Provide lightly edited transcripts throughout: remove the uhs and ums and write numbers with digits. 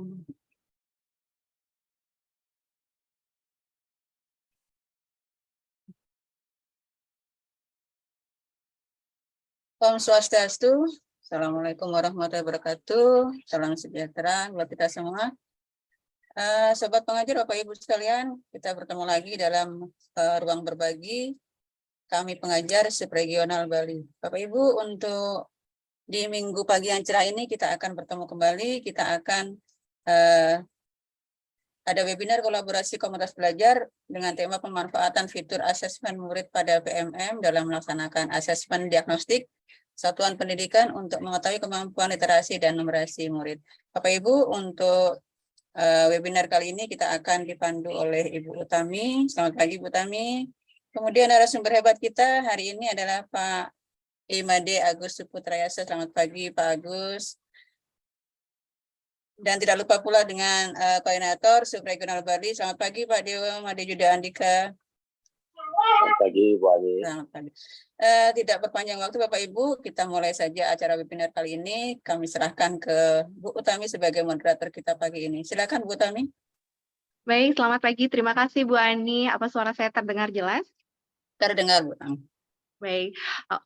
Om Swastiastu, Assalamualaikum warahmatullahi wabarakatuh, salam sejahtera buat kita semua. Sobat pengajar, Bapak Ibu sekalian, kita bertemu lagi dalam ruang berbagi kami pengajar subregional Bali. Bapak Ibu, untuk di minggu pagi yang cerah ini kita akan bertemu kembali, kita akan ada webinar kolaborasi komunitas belajar dengan tema pemanfaatan fitur asesmen murid pada PMM dalam melaksanakan asesmen diagnostik satuan pendidikan untuk mengetahui kemampuan literasi dan numerasi murid. Bapak Ibu, untuk webinar kali ini kita akan dipandu oleh Ibu Utami. Selamat pagi Bu Utami. Kemudian narasumber hebat kita hari ini adalah Pak Imade Agus Suputrayasa. Selamat pagi Pak Agus. Dan tidak lupa pula dengan koordinator subregional Bali. Selamat pagi Pak Dewa Made Yuda Andika. Selamat pagi Bu Ani. Selamat pagi. Tidak berpanjang waktu Bapak Ibu, kita mulai saja acara webinar kali ini. Kami serahkan ke Bu Utami sebagai moderator kita pagi ini. Silakan Bu Utami. Baik, selamat pagi. Terima kasih Bu Ani. Apa suara saya terdengar jelas? Terdengar Bu Utami. Baik,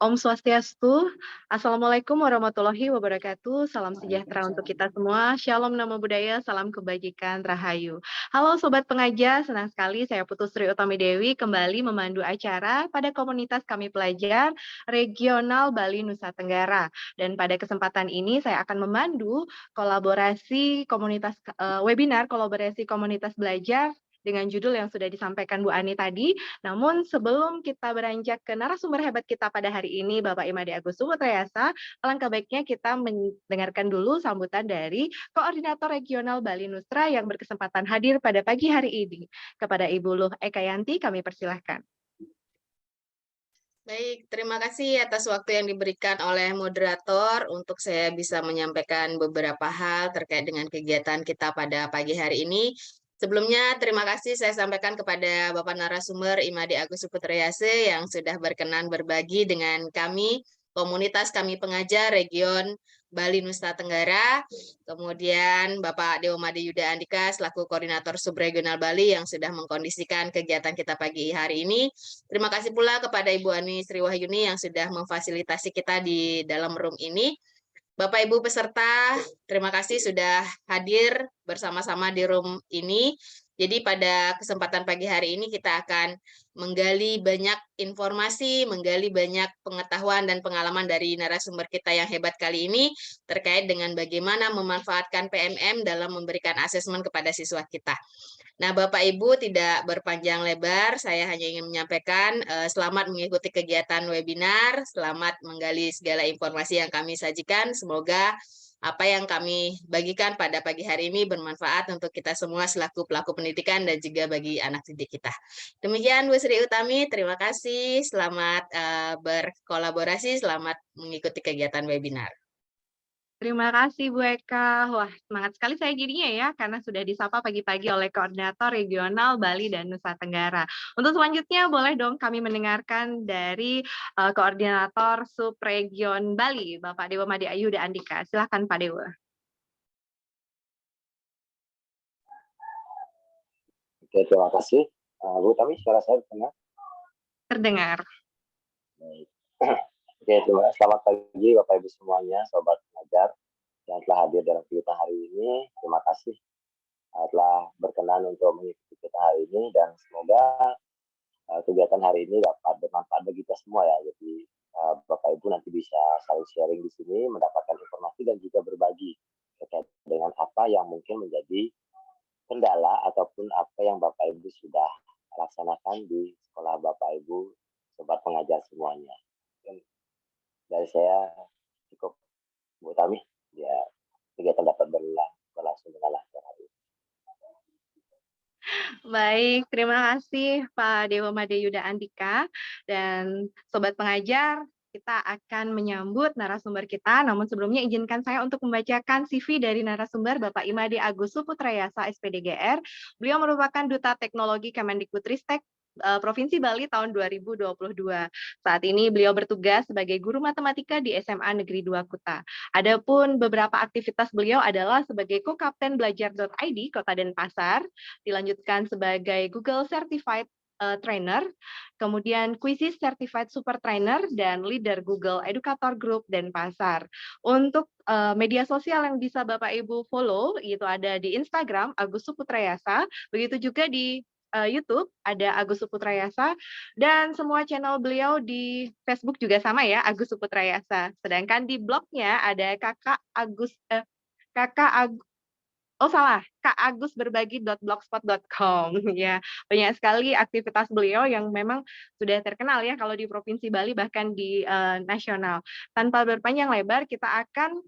Om Swastiastu, Assalamualaikum warahmatullahi wabarakatuh, salam sejahtera untuk kita semua, Shalom Namo Buddhaya, salam kebajikan, Rahayu. Halo Sobat Pengajar, senang sekali saya Putu Sri Utami Dewi kembali memandu acara pada komunitas kami pelajar regional Bali Nusa Tenggara. Dan pada kesempatan ini saya akan memandu kolaborasi komunitas webinar kolaborasi komunitas belajar dengan judul yang sudah disampaikan Bu Ani tadi. Namun sebelum kita beranjak ke narasumber hebat kita pada hari ini, Bapak Imade Agus Suputrayasa, alangkah baiknya kita mendengarkan dulu sambutan dari Koordinator Regional Bali Nusra yang berkesempatan hadir pada pagi hari ini. Kepada Ibu Luh Ekayanti, kami persilahkan. Baik, terima kasih atas waktu yang diberikan oleh moderator untuk saya bisa menyampaikan beberapa hal terkait dengan kegiatan kita pada pagi hari ini. Sebelumnya, terima kasih saya sampaikan kepada Bapak narasumber Imade Agus Suputrayasa yang sudah berkenan berbagi dengan kami, komunitas kami pengajar region Bali Nusa Tenggara, kemudian Bapak Dewa Made Yuda Andika selaku koordinator subregional Bali yang sudah mengkondisikan kegiatan kita pagi hari ini. Terima kasih pula kepada Ibu Ani Sriwahyuni yang sudah memfasilitasi kita di dalam room ini. Bapak Ibu peserta, terima kasih sudah hadir bersama-sama di room ini. Jadi pada kesempatan pagi hari ini kita akan menggali banyak informasi, menggali banyak pengetahuan dan pengalaman dari narasumber kita yang hebat kali ini terkait dengan bagaimana memanfaatkan PMM dalam memberikan asesmen kepada siswa kita. Nah, Bapak Ibu tidak berpanjang lebar, saya hanya ingin menyampaikan selamat mengikuti kegiatan webinar, selamat menggali segala informasi yang kami sajikan. Semoga apa yang kami bagikan pada pagi hari ini bermanfaat untuk kita semua selaku pelaku pendidikan dan juga bagi anak didik kita. Demikian Bu Sri Utami, terima kasih, selamat berkolaborasi, selamat mengikuti kegiatan webinar. Terima kasih Bu Eka. Wah, semangat sekali saya jadinya ya, karena sudah disapa pagi-pagi oleh Koordinator Regional Bali dan Nusa Tenggara. Untuk selanjutnya, boleh dong kami mendengarkan dari Koordinator Subregion Bali, Bapak Dewa Made Yuda Andika. Silakan Pak Dewa. Oke, terima kasih. Bu Tami, suara saya terdengar? Terdengar. Baik. Oke, selamat pagi Bapak Ibu semuanya, Sobat Pengajar yang telah hadir dalam kegiatan hari ini. Terima kasih telah berkenan untuk mengikuti kita hari ini dan semoga kegiatan hari ini dapat bermanfaat bagi kita semua ya. Jadi Bapak Ibu nanti bisa saling sharing di sini, mendapatkan informasi dan juga berbagi terkait dengan apa yang mungkin menjadi kendala ataupun apa yang Bapak Ibu sudah laksanakan di sekolah Bapak Ibu, Sobat Pengajar semuanya. Dari saya cukup Bu Tami, ya kegiatan dapat berlangsung dengan lancar. Baik, terima kasih Pak Dewa Made Yuda Andika dan Sobat Pengajar. Kita akan menyambut narasumber kita, namun sebelumnya izinkan saya untuk membacakan CV dari narasumber Bapak Imade Agus Suputrayasa, SPDGR. Beliau merupakan Duta Teknologi Kemendikbudristek Provinsi Bali tahun 2022. Saat ini beliau bertugas sebagai guru matematika di SMA Negeri 2 Kuta. Adapun beberapa aktivitas beliau adalah sebagai co-kapten belajar.id Kota Denpasar, dilanjutkan sebagai Google Certified Trainer, kemudian Quizzes Certified Super Trainer, dan leader Google Educator Group Denpasar. Untuk media sosial yang bisa Bapak Ibu follow, itu ada di Instagram Agus Suputrayasa, begitu juga di YouTube ada Agus Suputrayasa, dan semua channel beliau di Facebook juga sama ya, Agus Suputrayasa. Sedangkan di blognya ada kagusberbagi.blogspot.com ya. Banyak sekali aktivitas beliau yang memang sudah terkenal ya kalau di Provinsi Bali bahkan di nasional. Tanpa berpanjang lebar, kita akan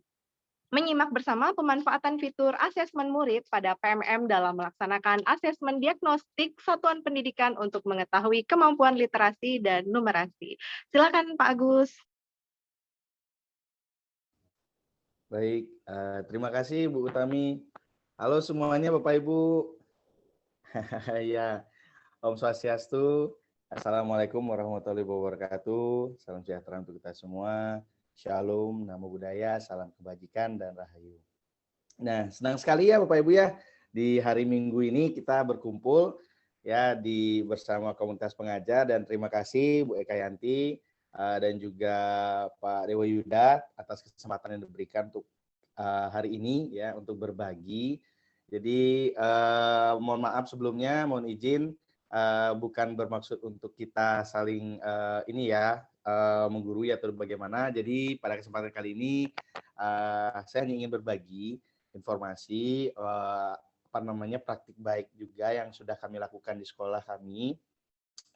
menyimak bersama pemanfaatan fitur asesmen murid pada PMM dalam melaksanakan asesmen diagnostik satuan pendidikan untuk mengetahui kemampuan literasi dan numerasi. Silakan Pak Agus. Baik, terima kasih Bu Utami. Halo semuanya Bapak Ibu. Ya, Om Swastiastu. Assalamualaikum warahmatullahi wabarakatuh. Salam sejahtera untuk kita semua. Shalom, namo budaya, salam kebajikan dan rahayu. Nah, senang sekali ya Bapak Ibu ya, di hari Minggu ini kita berkumpul ya bersama komunitas pengajar, dan terima kasih Bu Eka Yanti dan juga Pak Dewa Yuda atas kesempatan yang diberikan untuk hari ini ya untuk berbagi. Jadi mohon maaf sebelumnya, mohon izin bukan bermaksud untuk kita saling ini ya menggurui atau bagaimana. Jadi pada kesempatan kali ini saya hanya ingin berbagi informasi praktik baik juga yang sudah kami lakukan di sekolah kami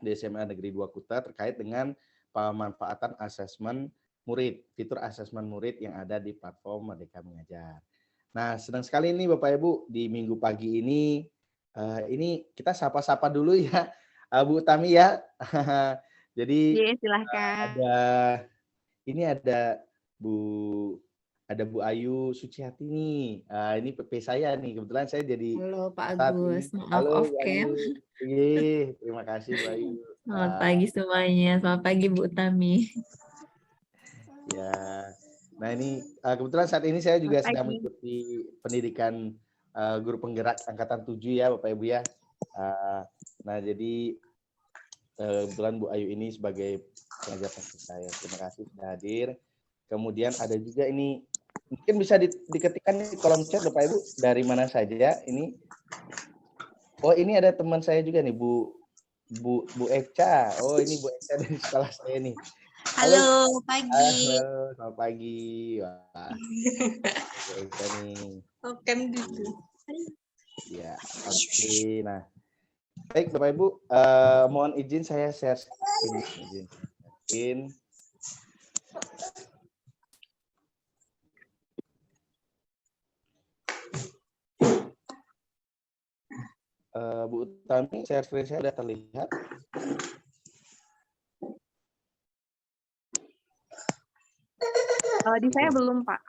di SMA Negeri 2 Kuta terkait dengan pemanfaatan asesmen murid, fitur asesmen murid yang ada di platform Merdeka Mengajar. Nah, senang sekali nih Bapak Ibu di Minggu pagi ini kita sapa-sapa dulu ya Bu Utami ya. Jadi silahkan. ada Bu Ayu Suciati nih. Ini PP saya nih. Kebetulan saya jadi Halo Pak Agus, maaf halo off Bu cam. Ayu. Terima kasih Bu Ayu. Selamat pagi semuanya. Selamat pagi Bu Utami. Ya. Nah, ini kebetulan saat ini saya juga sedang mengikuti pendidikan guru penggerak angkatan 7 ya Bapak Ibu ya. Nah, jadi kebetulan Bu Ayu ini sebagai pengajar praktik saya. Terima kasih sudah hadir. Kemudian ada juga ini, mungkin bisa diketikkan di kolom chat Bapak Ibu dari mana saja ini. Oh, ini ada teman saya juga nih Bu Eca. Oh, ini Bu Eca dari sekolah saya nih. Halo, pagi. Halo, selamat pagi. Wah. Bu Eca nih. Oke dulu. Ya, oke. Nah, baik Bapak Ibu, mohon izin saya share screen. Bu Utami, share screen saya sudah terlihat. Di saya belum, Pak.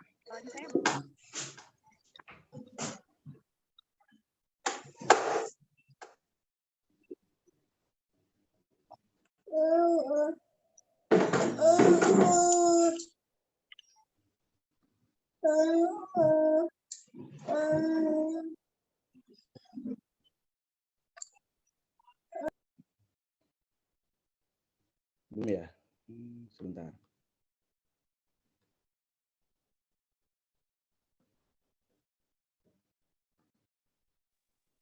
Belum ya? Sebentar.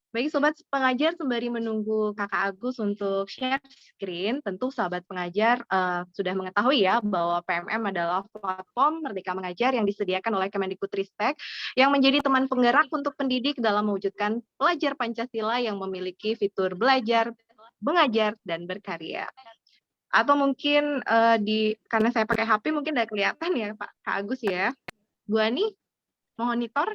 Baik Sobat Pengajar, sembari menunggu Kakak Agus untuk share screen, tentu Sahabat Pengajar sudah mengetahui ya bahwa PMM adalah platform Merdeka Mengajar yang disediakan oleh Kemendikbudristek yang menjadi teman penggerak untuk pendidik dalam mewujudkan pelajar Pancasila yang memiliki fitur belajar, mengajar, dan berkarya. Atau mungkin karena saya pakai HP mungkin udah kelihatan ya Pak Kak Agus ya. Bu Ani, monitor.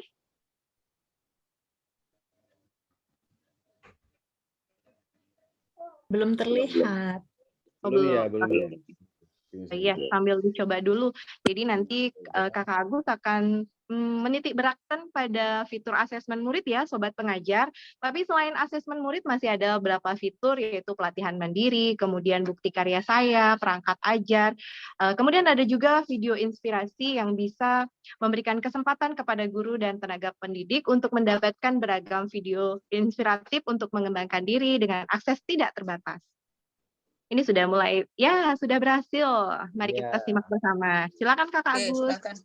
Belum terlihat. Belum ya, belum ya. Iya, sambil dicoba dulu. Jadi nanti Kakak Agus akan menitik beratkan pada fitur asesmen murid ya, Sobat Pengajar. Tapi selain asesmen murid masih ada beberapa fitur yaitu pelatihan mandiri, kemudian bukti karya saya, perangkat ajar. Kemudian ada juga video inspirasi yang bisa memberikan kesempatan kepada guru dan tenaga pendidik untuk mendapatkan beragam video inspiratif untuk mengembangkan diri dengan akses tidak terbatas. Ini sudah mulai, ya sudah berhasil. Mari kita Ya. simak bersama. Silakan Kakak Oke, Agus. silakan.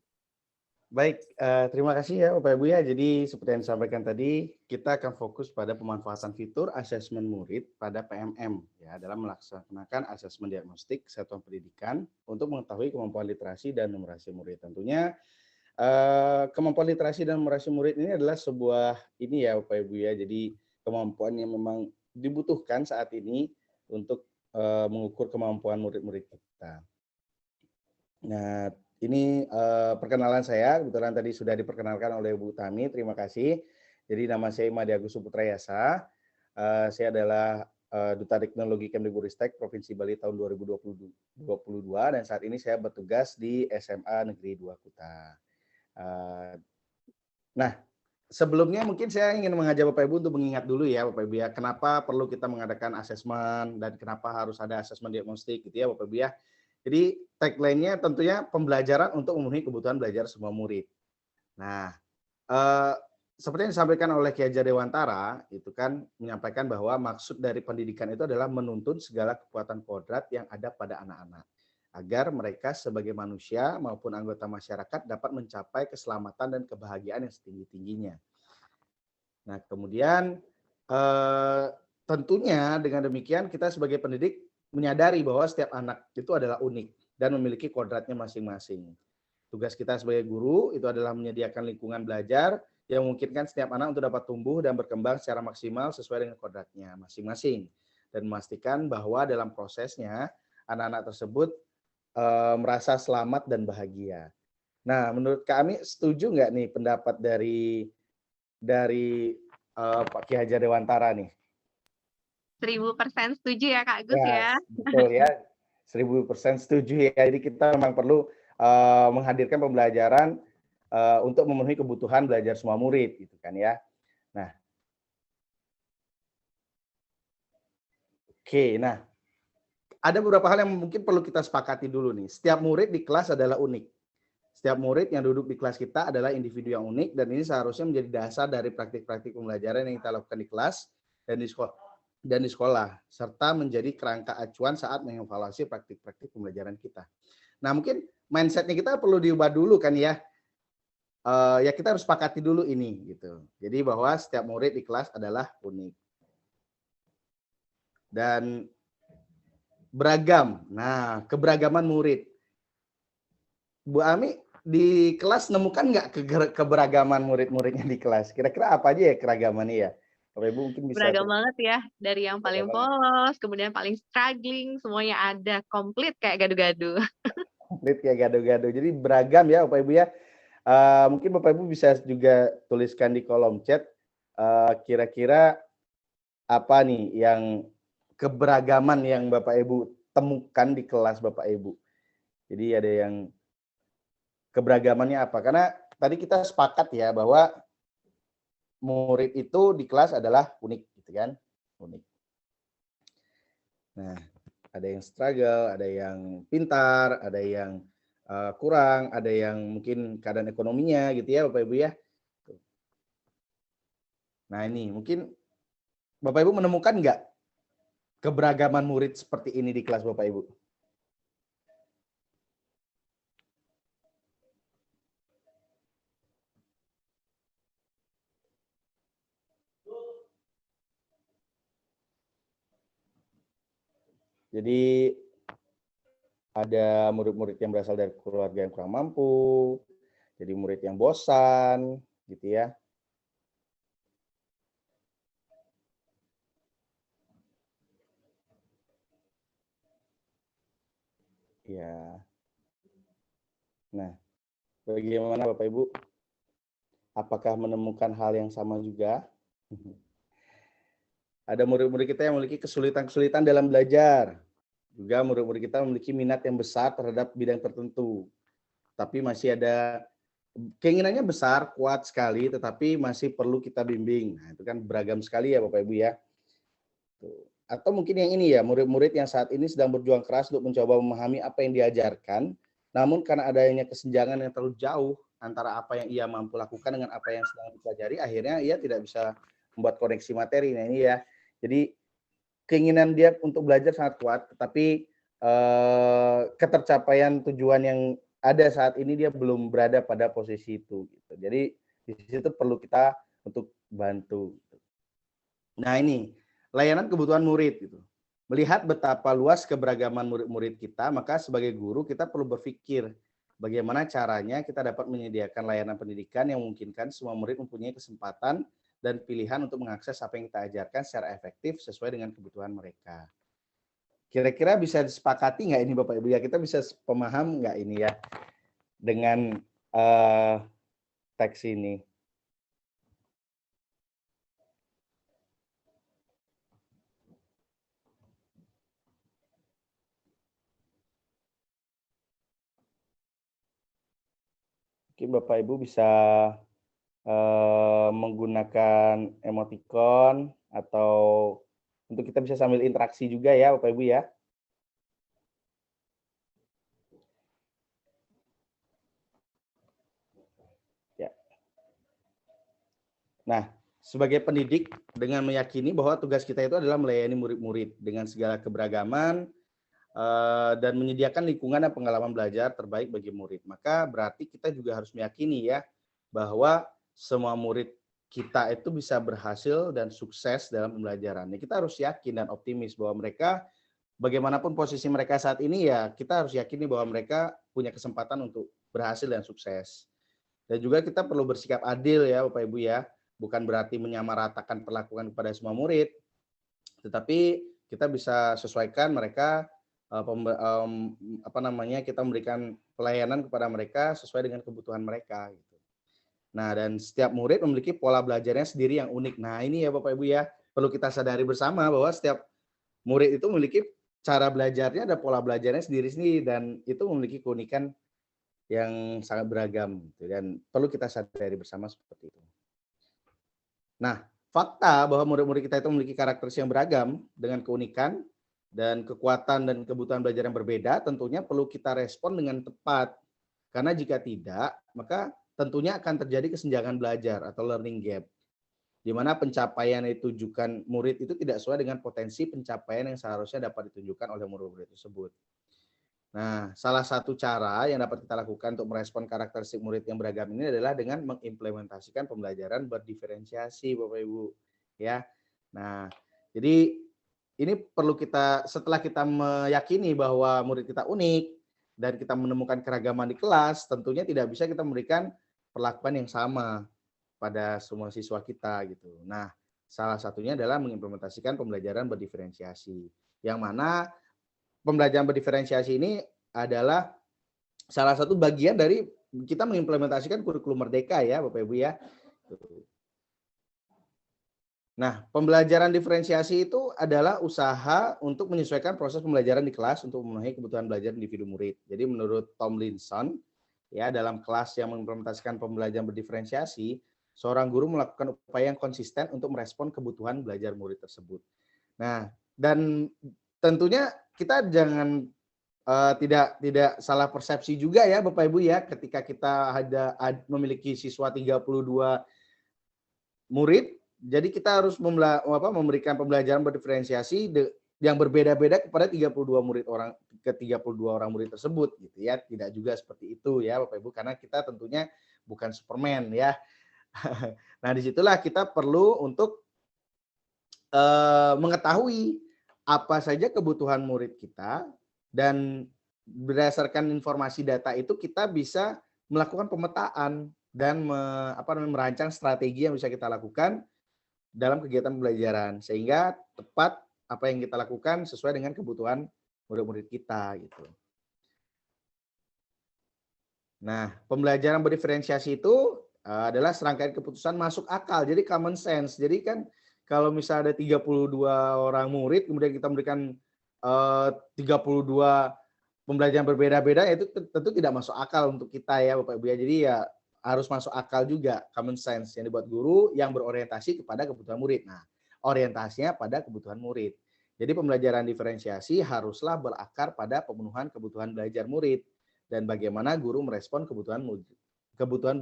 Baik, terima kasih ya Bapak Ibu ya. Jadi seperti yang disampaikan tadi, kita akan fokus pada pemanfaatan fitur asesmen murid pada PMM ya dalam melaksanakan asesmen diagnostik satuan pendidikan untuk mengetahui kemampuan literasi dan numerasi murid. Tentunya kemampuan literasi dan numerasi murid ini adalah sebuah ini ya Bapak Ibu ya. Jadi kemampuan yang memang dibutuhkan saat ini untuk mengukur kemampuan murid-murid kita. Nah, ini perkenalan saya, kebetulan tadi sudah diperkenalkan oleh Bu Tami, terima kasih. Jadi nama saya Imadi Agus Suputra Yasa, saya adalah Duta Teknologi Kemdikbudristek Provinsi Bali tahun 2022 dan saat ini saya bertugas di SMA Negeri 2 Kuta. Nah, sebelumnya mungkin saya ingin mengajak Bapak Ibu untuk mengingat dulu ya Bapak Ibu ya, kenapa perlu kita mengadakan asesmen dan kenapa harus ada asesmen diagnostik gitu ya Bapak Ibu ya. Jadi tagline-nya tentunya pembelajaran untuk memenuhi kebutuhan belajar semua murid. Nah, seperti yang disampaikan oleh Ki Hajar Dewantara, itu kan menyampaikan bahwa maksud dari pendidikan itu adalah menuntun segala kekuatan kodrat yang ada pada anak-anak, agar mereka sebagai manusia maupun anggota masyarakat dapat mencapai keselamatan dan kebahagiaan yang setinggi-tingginya. Nah, kemudian tentunya dengan demikian kita sebagai pendidik menyadari bahwa setiap anak itu adalah unik dan memiliki kodratnya masing-masing. Tugas kita sebagai guru itu adalah menyediakan lingkungan belajar yang memungkinkan setiap anak untuk dapat tumbuh dan berkembang secara maksimal sesuai dengan kodratnya masing-masing. Dan memastikan bahwa dalam prosesnya anak-anak tersebut merasa selamat dan bahagia. Nah, menurut kami setuju nggak nih pendapat dari Pak Ki Hajar Dewantara nih? 1000% setuju ya Kak Agus Ya, ya. betul ya, 1000% setuju ya. Jadi kita memang perlu menghadirkan pembelajaran untuk memenuhi kebutuhan belajar semua murid, gitu kan ya. Nah, oke, nah ada beberapa hal yang mungkin perlu kita sepakati dulu nih. Setiap murid di kelas adalah unik. Setiap murid yang duduk di kelas kita adalah individu yang unik dan ini seharusnya menjadi dasar dari praktik-praktik pembelajaran yang kita lakukan di kelas dan di sekolah, serta menjadi kerangka acuan saat mengevaluasi praktik-praktik pembelajaran kita. Nah, mungkin mindset-nya kita perlu diubah dulu kan ya. Ya kita harus sepakati dulu ini gitu. Jadi bahwa setiap murid di kelas adalah unik. Dan beragam. Nah, keberagaman murid. Bu Ami di kelas nemukan nggak keberagaman murid-muridnya di kelas? Kira-kira apa aja ya keragamannya ya? Bapak Ibu mungkin bisa. Beragam banget ya, dari yang paling polos, kemudian paling struggling, semuanya ada, komplit kayak gado-gado. Komplit kayak gado-gado. Jadi beragam ya Bapak Ibu ya. Mungkin Bapak Ibu bisa juga tuliskan di kolom chat kira-kira apa nih yang keberagaman yang Bapak Ibu temukan di kelas Bapak Ibu. Jadi ada yang keberagamannya apa? Karena tadi kita sepakat ya bahwa murid itu di kelas adalah unik gitu kan, unik. Nah, ada yang struggle, ada yang pintar, ada yang kurang, ada yang mungkin keadaan ekonominya gitu ya Bapak Ibu ya. Nah ini mungkin Bapak Ibu menemukan nggak keberagaman murid seperti ini di kelas Bapak Ibu? Jadi ada murid-murid yang berasal dari keluarga yang kurang mampu, jadi murid yang bosan, gitu ya. Ya. Nah, bagaimana Bapak Ibu? Apakah menemukan hal yang sama juga? Ada murid-murid kita yang memiliki kesulitan-kesulitan dalam belajar. Juga murid-murid kita memiliki minat yang besar terhadap bidang tertentu. Tapi masih ada keinginannya besar, kuat sekali, tetapi masih perlu kita bimbing. Nah, itu kan beragam sekali ya Bapak Ibu ya. Tuh. Atau mungkin yang ini ya, murid-murid yang saat ini sedang berjuang keras untuk mencoba memahami apa yang diajarkan, namun karena adanya kesenjangan yang terlalu jauh antara apa yang ia mampu lakukan dengan apa yang sedang dipelajari, akhirnya ia tidak bisa membuat koneksi materi. Nah ini ya, jadi keinginan dia untuk belajar sangat kuat, tetapi ketercapaian tujuan yang ada saat ini dia belum berada pada posisi itu. Gitu. Jadi di situ perlu kita untuk bantu. Nah ini layanan kebutuhan murid. Gitu. Melihat betapa luas keberagaman murid-murid kita, maka sebagai guru kita perlu berpikir bagaimana caranya kita dapat menyediakan layanan pendidikan yang memungkinkan semua murid mempunyai kesempatan dan pilihan untuk mengakses apa yang kita ajarkan secara efektif sesuai dengan kebutuhan mereka. Kira-kira bisa disepakati nggak ini Bapak Ibu ya? Kita bisa pemaham nggak ini ya dengan teks ini? Mungkin Bapak Ibu bisa menggunakan emoticon atau untuk kita bisa sambil interaksi juga ya Bapak Ibu ya. Ya. Nah, sebagai pendidik dengan meyakini bahwa tugas kita itu adalah melayani murid-murid dengan segala keberagaman dan menyediakan lingkungan dan pengalaman belajar terbaik bagi murid. Maka berarti kita juga harus meyakini ya bahwa semua murid kita itu bisa berhasil dan sukses dalam pembelajaran. Kita harus yakin dan optimis bahwa mereka, bagaimanapun posisi mereka saat ini ya, kita harus yakini bahwa mereka punya kesempatan untuk berhasil dan sukses. Dan juga kita perlu bersikap adil ya Bapak Ibu ya, bukan berarti menyamaratakan perlakuan kepada semua murid, tetapi kita bisa sesuaikan mereka, kita memberikan pelayanan kepada mereka sesuai dengan kebutuhan mereka. Gitu. Nah, dan setiap murid memiliki pola belajarnya sendiri yang unik. Nah, ini ya Bapak Ibu ya, perlu kita sadari bersama bahwa setiap murid itu memiliki cara belajarnya, ada pola belajarnya sendiri-sendiri, dan itu memiliki keunikan yang sangat beragam. Gitu. Dan perlu kita sadari bersama seperti itu. Nah, fakta bahwa murid-murid kita itu memiliki karakteristik yang beragam dengan keunikan dan kekuatan dan kebutuhan belajar yang berbeda, tentunya perlu kita respon dengan tepat. Karena jika tidak, maka tentunya akan terjadi kesenjangan belajar atau learning gap, di mana pencapaian yang ditujukan murid itu tidak sesuai dengan potensi pencapaian yang seharusnya dapat ditunjukkan oleh murid-murid tersebut. Nah, salah satu cara yang dapat kita lakukan untuk merespon karakteristik murid yang beragam ini adalah dengan mengimplementasikan pembelajaran berdiferensiasi, Bapak Ibu. Ya, nah, jadi ini perlu kita, setelah kita meyakini bahwa murid kita unik dan kita menemukan keragaman di kelas, tentunya tidak bisa kita memberikan perlakuan yang sama pada semua siswa kita gitu. Nah, salah satunya adalah mengimplementasikan pembelajaran berdiferensiasi. Yang mana pembelajaran berdiferensiasi ini adalah salah satu bagian dari kita mengimplementasikan kurikulum merdeka ya Bapak Ibu ya. Nah, pembelajaran diferensiasi itu adalah usaha untuk menyesuaikan proses pembelajaran di kelas untuk memenuhi kebutuhan belajar individu murid. Jadi menurut Tomlinson, ya dalam kelas yang mengimplementasikan pembelajaran berdiferensiasi, seorang guru melakukan upaya yang konsisten untuk merespon kebutuhan belajar murid tersebut. Nah, dan tentunya kita jangan tidak salah persepsi juga ya Bapak Ibu ya, ketika kita memiliki siswa 32 murid, jadi kita harus memberikan pembelajaran berdiferensiasi yang berbeda-beda kepada 32 orang murid tersebut gitu ya. Tidak juga seperti itu ya Bapak Ibu, karena kita tentunya bukan Superman ya. Nah, disitulah kita perlu untuk mengetahui apa saja kebutuhan murid kita, dan berdasarkan informasi data itu kita bisa melakukan pemetaan dan merancang strategi yang bisa kita lakukan dalam kegiatan pembelajaran sehingga tepat apa yang kita lakukan sesuai dengan kebutuhan murid-murid kita gitu. Nah, pembelajaran berdiferensiasi itu adalah serangkaian keputusan masuk akal, jadi common sense. Jadi kan kalau misalnya ada 32 orang murid, kemudian kita memberikan 32 pembelajaran berbeda-beda, itu tentu tidak masuk akal untuk kita ya Bapak Ibu ya. Jadi ya harus masuk akal juga, common sense yang dibuat guru yang berorientasi kepada kebutuhan murid. Nah, orientasinya pada kebutuhan murid. Jadi pembelajaran diferensiasi haruslah berakar pada pemenuhan kebutuhan belajar murid dan bagaimana guru merespon kebutuhan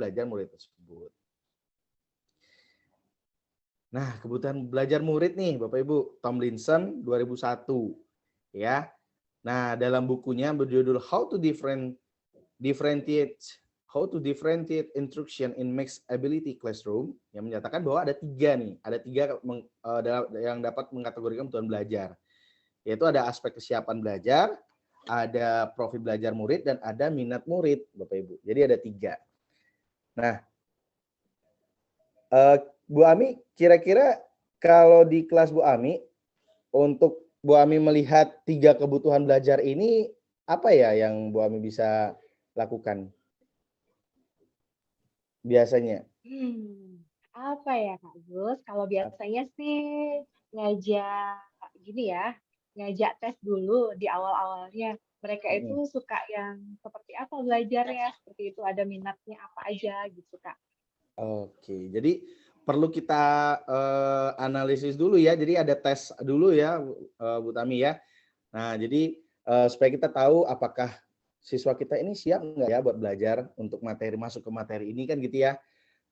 belajar murid tersebut. Nah, kebutuhan belajar murid nih, Bapak Ibu, Tomlinson 2001, ya. Nah, dalam bukunya berjudul How to Differentiate Instruction in Mixed Ability Classroom yang menyatakan bahwa ada tiga yang dapat mengkategorikan kebutuhan belajar, yaitu ada aspek kesiapan belajar, ada profil belajar murid, dan ada minat murid, Bapak Ibu. Jadi ada 3. Nah, Bu Ami, kira-kira kalau di kelas Bu Ami, untuk Bu Ami melihat 3 kebutuhan belajar ini, apa ya yang Bu Ami bisa lakukan biasanya? Apa ya Kak Gus? Kalau biasanya sih ngajak gini ya, ngajak tes dulu di awal-awalnya. Mereka itu suka yang seperti apa belajarnya, seperti itu ada minatnya apa aja gitu Kak. Oke, jadi perlu kita analisis dulu ya. Jadi ada tes dulu ya, Bu Tami ya. Nah, jadi supaya kita tahu apakah siswa kita ini siap nggak ya buat belajar untuk masuk ke materi ini kan gitu ya.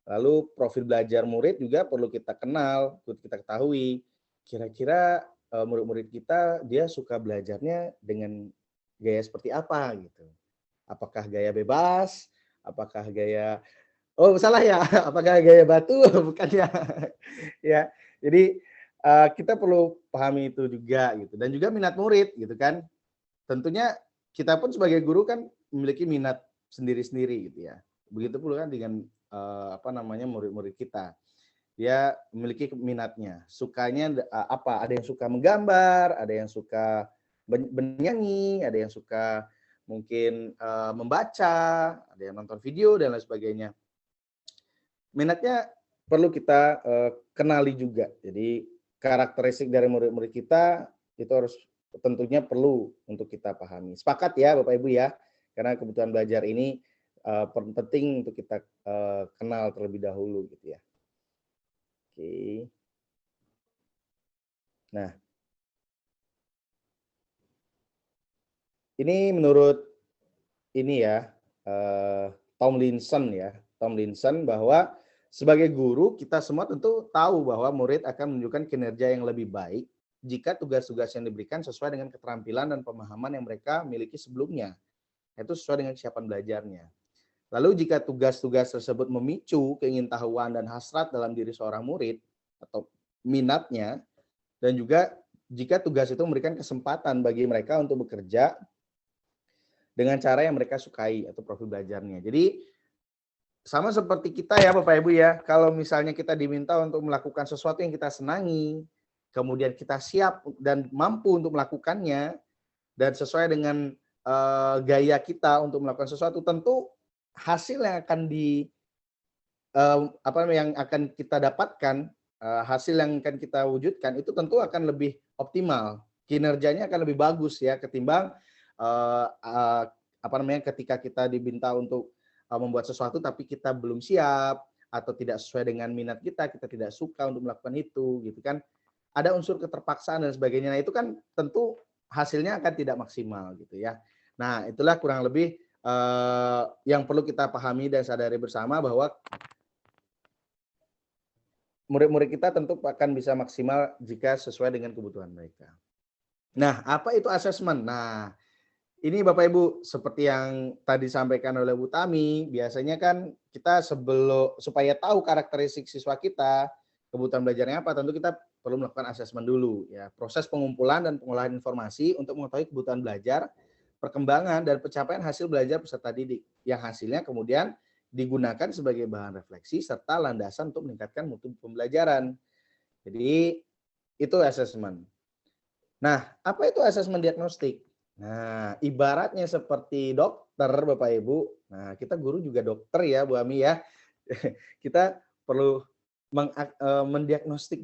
Lalu profil belajar murid juga perlu kita kenal, kita ketahui. Kira-kira murid-murid kita dia suka belajarnya dengan gaya seperti apa gitu. Apakah gaya bebas? Apakah gaya salah ya? Apakah gaya batu? Bukan ya. Ya. Jadi kita perlu pahami itu juga gitu. Dan juga minat murid gitu kan. Tentunya kita pun sebagai guru kan memiliki minat sendiri-sendiri gitu ya. Begitu pula kan dengan murid-murid kita. Dia memiliki minatnya. Sukanya apa? Ada yang suka menggambar, ada yang suka bernyanyi, ada yang suka mungkin membaca, ada yang nonton video dan lain sebagainya. Minatnya perlu kita kenali juga. Jadi karakteristik dari murid-murid kita itu harus tentunya perlu untuk kita pahami. Sepakat ya Bapak Ibu ya, karena kebutuhan belajar ini penting untuk kita kenal terlebih dahulu gitu ya. Oke. Nah, ini menurut ini ya Tomlinson bahwa sebagai guru, kita semua tentu tahu bahwa murid akan menunjukkan kinerja yang lebih baik jika tugas-tugas yang diberikan sesuai dengan keterampilan dan pemahaman yang mereka miliki sebelumnya, yaitu sesuai dengan kesiapan belajarnya. Lalu jika tugas-tugas tersebut memicu keingintahuan dan hasrat dalam diri seorang murid atau minatnya, dan juga jika tugas itu memberikan kesempatan bagi mereka untuk bekerja dengan cara yang mereka sukai atau profil belajarnya. Jadi sama seperti kita ya Bapak Ibu ya, kalau misalnya kita diminta untuk melakukan sesuatu yang kita senangi, kemudian kita siap dan mampu untuk melakukannya, dan sesuai dengan gaya kita untuk melakukan sesuatu, tentu hasil yang akan yang akan kita dapatkan, hasil yang akan kita wujudkan itu tentu akan lebih optimal, kinerjanya akan lebih bagus ya ketimbang ketika kita diminta untuk membuat sesuatu tapi kita belum siap atau tidak sesuai dengan minat kita tidak suka untuk melakukan itu gitu kan, ada unsur keterpaksaan dan sebagainya. Nah itu kan tentu hasilnya akan tidak maksimal gitu ya. Nah itulah kurang lebih yang perlu kita pahami dan sadari bersama, bahwa murid-murid kita tentu akan bisa maksimal jika sesuai dengan kebutuhan mereka. Nah apa itu asesmen? Nah ini Bapak Ibu, seperti yang tadi disampaikan oleh Bu Tami, biasanya kan kita supaya tahu karakteristik siswa kita, kebutuhan belajarnya apa, tentu kita perlu melakukan asesmen dulu ya. Proses pengumpulan dan pengolahan informasi untuk mengetahui kebutuhan belajar, perkembangan dan pencapaian hasil belajar peserta didik, yang hasilnya kemudian digunakan sebagai bahan refleksi serta landasan untuk meningkatkan mutu pembelajaran. Jadi itu asesmen. Nah, apa itu asesmen diagnostik? Nah, ibaratnya seperti dokter Bapak Ibu. Nah, kita guru juga dokter ya Bu Ami ya. Kita perlu mendiagnosa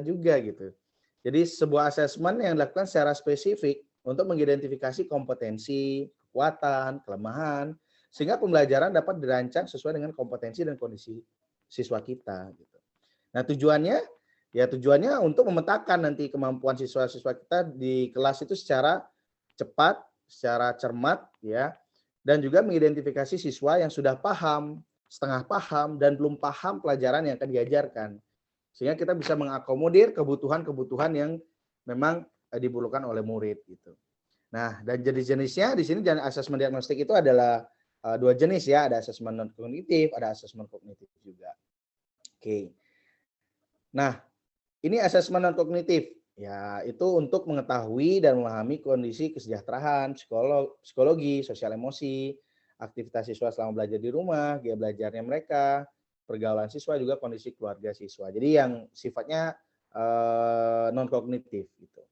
juga gitu. Jadi sebuah asesmen yang dilakukan secara spesifik untuk mengidentifikasi kompetensi, kekuatan, kelemahan, sehingga pembelajaran dapat dirancang sesuai dengan kompetensi dan kondisi siswa kita gitu. Nah, tujuannya untuk memetakan nanti kemampuan siswa-siswa kita di kelas itu secara cepat, secara cermat ya, dan juga mengidentifikasi siswa yang sudah paham, setengah paham, dan belum paham pelajaran yang akan diajarkan. Sehingga kita bisa mengakomodir kebutuhan-kebutuhan yang memang diperlukan oleh murid gitu. Nah, dan jenis-jenisnya di sini asesmen diagnostik itu adalah dua jenis ya, ada asesmen non kognitif, ada asesmen kognitif juga. Oke. Nah, ini asesmen non kognitif ya, itu untuk mengetahui dan memahami kondisi kesejahteraan, psikologi, sosial emosi, aktivitas siswa selama belajar di rumah, gaya belajarnya mereka, pergaulan siswa, juga kondisi keluarga siswa. Jadi yang sifatnya non kognitif gitu.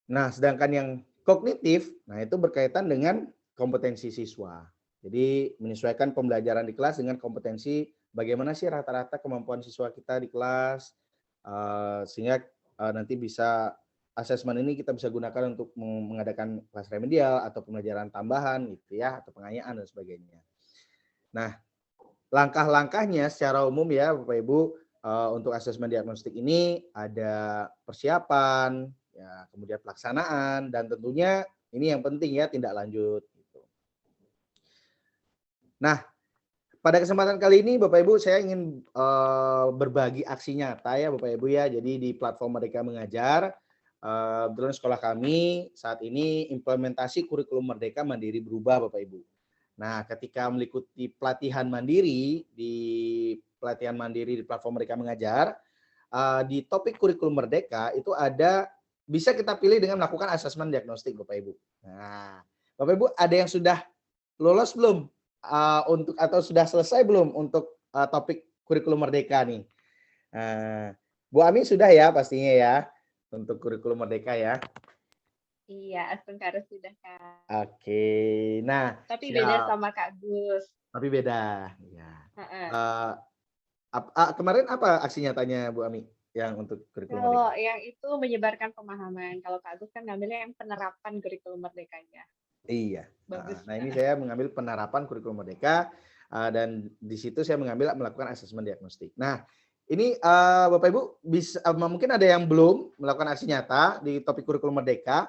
Nah, sedangkan yang kognitif, nah itu berkaitan dengan kompetensi siswa. Jadi menyesuaikan pembelajaran di kelas dengan kompetensi bagaimana sih rata-rata kemampuan siswa kita di kelas, sehingga nanti bisa asesmen ini kita bisa gunakan untuk mengadakan kelas remedial atau pembelajaran tambahan gitu ya, atau pengayaan dan sebagainya. Nah, langkah-langkahnya secara umum ya Bapak Ibu, untuk asesmen diagnostik ini ada persiapan, ya, kemudian pelaksanaan, dan tentunya ini yang penting ya, tindak lanjut. Gitu. Nah, pada kesempatan kali ini Bapak Ibu saya ingin berbagi aksi nyata ya Bapak Ibu ya. Jadi di platform Merdeka Mengajar, kebetulan sekolah kami saat ini implementasi kurikulum Merdeka Mandiri berubah Bapak Ibu. Nah, ketika mengikuti pelatihan mandiri di platform Merdeka Mengajar, di topik kurikulum Merdeka itu ada bisa kita pilih dengan melakukan asesmen diagnostik Bapak Ibu. Nah, Bapak Ibu ada yang sudah lolos belum untuk atau sudah selesai belum untuk topik kurikulum Merdeka nih? Bu Ami sudah ya pastinya ya untuk kurikulum Merdeka ya. Iya, sebentar sudah Kak. Oke, nah. Tapi beda sama Kak Gus. Tapi beda, ya. Kemarin apa aksi nyatanya Bu Ami yang untuk kurikulum Merdeka? Kalau yang itu menyebarkan pemahaman. Kalau Kak Gus kan ngambilnya yang penerapan kurikulum Merdekanya. Iya. Bagus. Nah, ini saya mengambil penerapan kurikulum Merdeka dan di situ saya melakukan asesmen diagnostik. Nah, ini Bapak Ibu bisa mungkin ada yang belum melakukan aksi nyata di topik kurikulum Merdeka.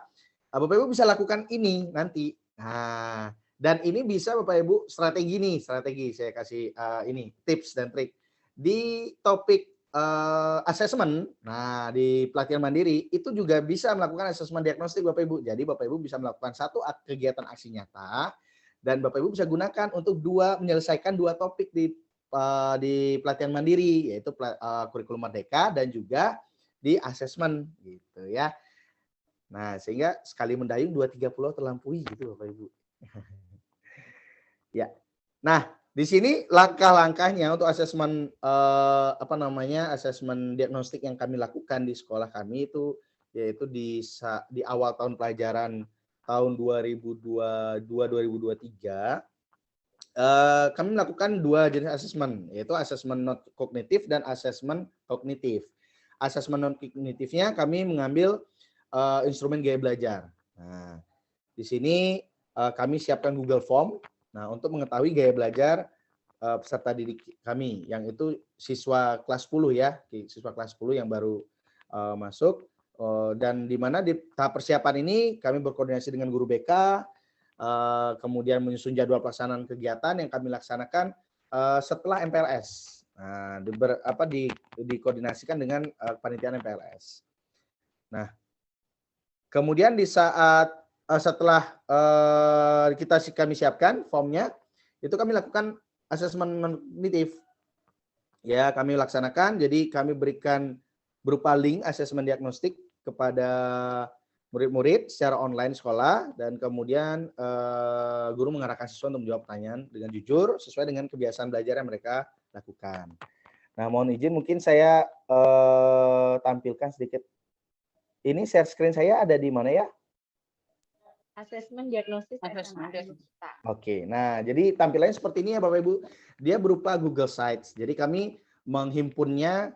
Bapak Ibu bisa lakukan ini nanti. Nah, dan ini bisa Bapak Ibu strategi saya kasih ini tips dan trik. Di topik asesmen, nah di pelatihan mandiri itu juga bisa melakukan asesmen diagnostik Bapak Ibu. Jadi Bapak Ibu bisa melakukan satu kegiatan aksi nyata dan Bapak Ibu bisa gunakan untuk menyelesaikan dua topik di pelatihan mandiri, yaitu kurikulum Merdeka dan juga di asesmen gitu ya. Nah, sehingga sekali mendayung 2-3 pulau terlampaui gitu Bapak Ibu. Ya. Nah, di sini langkah-langkahnya untuk asesmen asesmen diagnostik yang kami lakukan di sekolah kami itu yaitu di awal tahun pelajaran tahun 2022-2023 kami melakukan dua jenis asesmen, yaitu asesmen non kognitif dan asesmen kognitif. Asesmen non kognitifnya kami mengambil instrumen gaya belajar. Nah, di sini kami siapkan Google Form. Nah, untuk mengetahui gaya belajar peserta didik kami, yang itu siswa kelas 10 ya, siswa kelas 10 yang baru masuk. Dan di mana di tahap persiapan ini kami berkoordinasi dengan guru BK, kemudian menyusun jadwal pelaksanaan kegiatan yang kami laksanakan setelah MPLS. Nah, dikoordinasikan dengan kepanitiaan MPLS. Nah, kemudian di saat setelah kami siapkan formnya, itu kami lakukan asesmen kognitif. Ya, kami laksanakan. Jadi kami berikan berupa link asesmen diagnostik kepada murid-murid secara online sekolah, dan kemudian guru mengarahkan siswa untuk menjawab pertanyaan dengan jujur sesuai dengan kebiasaan belajar yang mereka lakukan. Nah, mohon izin mungkin saya tampilkan sedikit. Ini share screen saya ada di mana ya? Asesmen diagnosis Asesmen SMA. Oke, nah jadi tampilannya seperti ini ya Bapak Ibu. Dia berupa Google Sites. Jadi kami menghimpunnya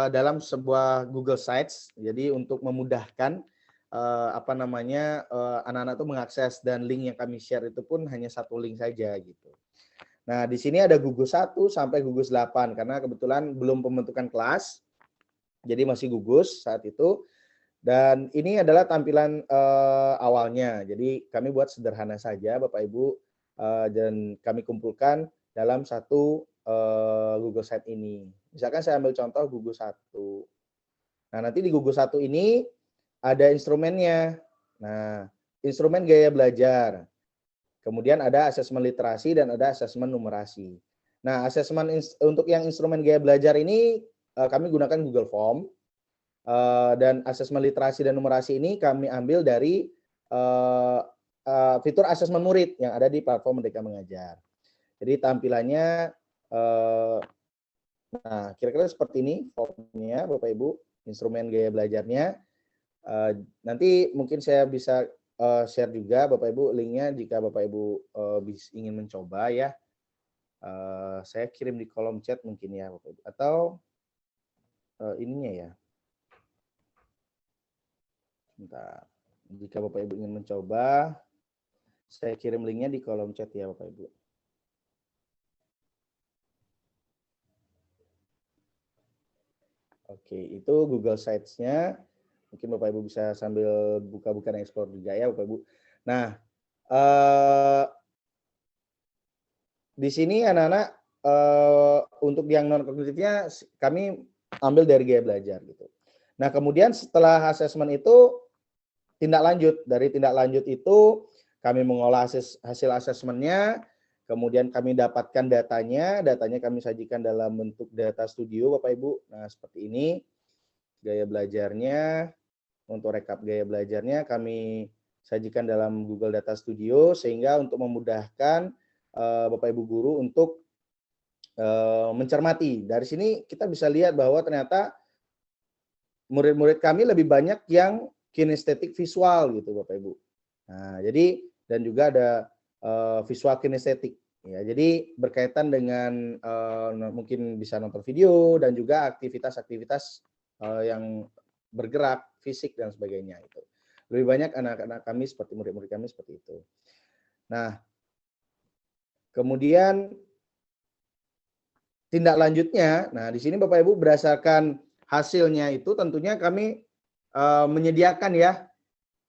dalam sebuah Google Sites. Jadi untuk memudahkan anak-anak tuh mengakses, dan link yang kami share itu pun hanya satu link saja gitu. Nah, di sini ada gugus 1 sampai gugus 8 karena kebetulan belum pembentukan kelas. Jadi masih gugus saat itu. Dan ini adalah tampilan awalnya. Jadi kami buat sederhana saja Bapak Ibu, dan kami kumpulkan dalam satu Google Sheet ini. Misalkan saya ambil contoh gugus 1. Nah, nanti di gugus 1 ini ada instrumennya. Nah, instrumen gaya belajar. Kemudian ada asesmen literasi dan ada asesmen numerasi. Nah, asesmen untuk yang instrumen gaya belajar ini kami gunakan Google Form, dan asesmen literasi dan numerasi ini kami ambil dari fitur asesmen murid yang ada di platform Merdeka Mengajar. Jadi tampilannya, nah kira-kira seperti ini formnya Bapak Ibu, instrumen gaya belajarnya. Nanti mungkin saya bisa share juga Bapak Ibu linknya jika Bapak Ibu ingin mencoba ya. Saya kirim di kolom chat mungkin ya Bapak Ibu, atau ininya ya. Bentar. Jika Bapak Ibu ingin mencoba, saya kirim linknya di kolom chat ya Bapak Ibu. Oke, itu Google Sites-nya. Mungkin Bapak Ibu bisa sambil buka-buka dan explore juga ya Bapak Ibu. Nah, di sini anak-anak untuk yang non kognitifnya kami ambil dari gaya belajar gitu. Nah, kemudian setelah asesmen itu tindak lanjut. Dari tindak lanjut itu kami mengolah hasil asesmennya, kemudian kami dapatkan datanya kami sajikan dalam bentuk data studio Bapak Ibu. Nah, seperti ini gaya belajarnya. Untuk rekap gaya belajarnya kami sajikan dalam Google Data Studio, sehingga untuk memudahkan Bapak Ibu guru untuk mencermati. Dari sini kita bisa lihat bahwa ternyata murid-murid kami lebih banyak yang kinestetik visual gitu Bapak Ibu. Nah, jadi dan juga ada visual kinestetik ya. Jadi berkaitan dengan mungkin bisa nonton video dan juga aktivitas-aktivitas yang bergerak, fisik dan sebagainya itu. Lebih banyak anak-anak kami seperti murid-murid kami seperti itu. Nah, kemudian tindak lanjutnya, nah di sini Bapak Ibu berdasarkan hasilnya itu tentunya kami menyediakan ya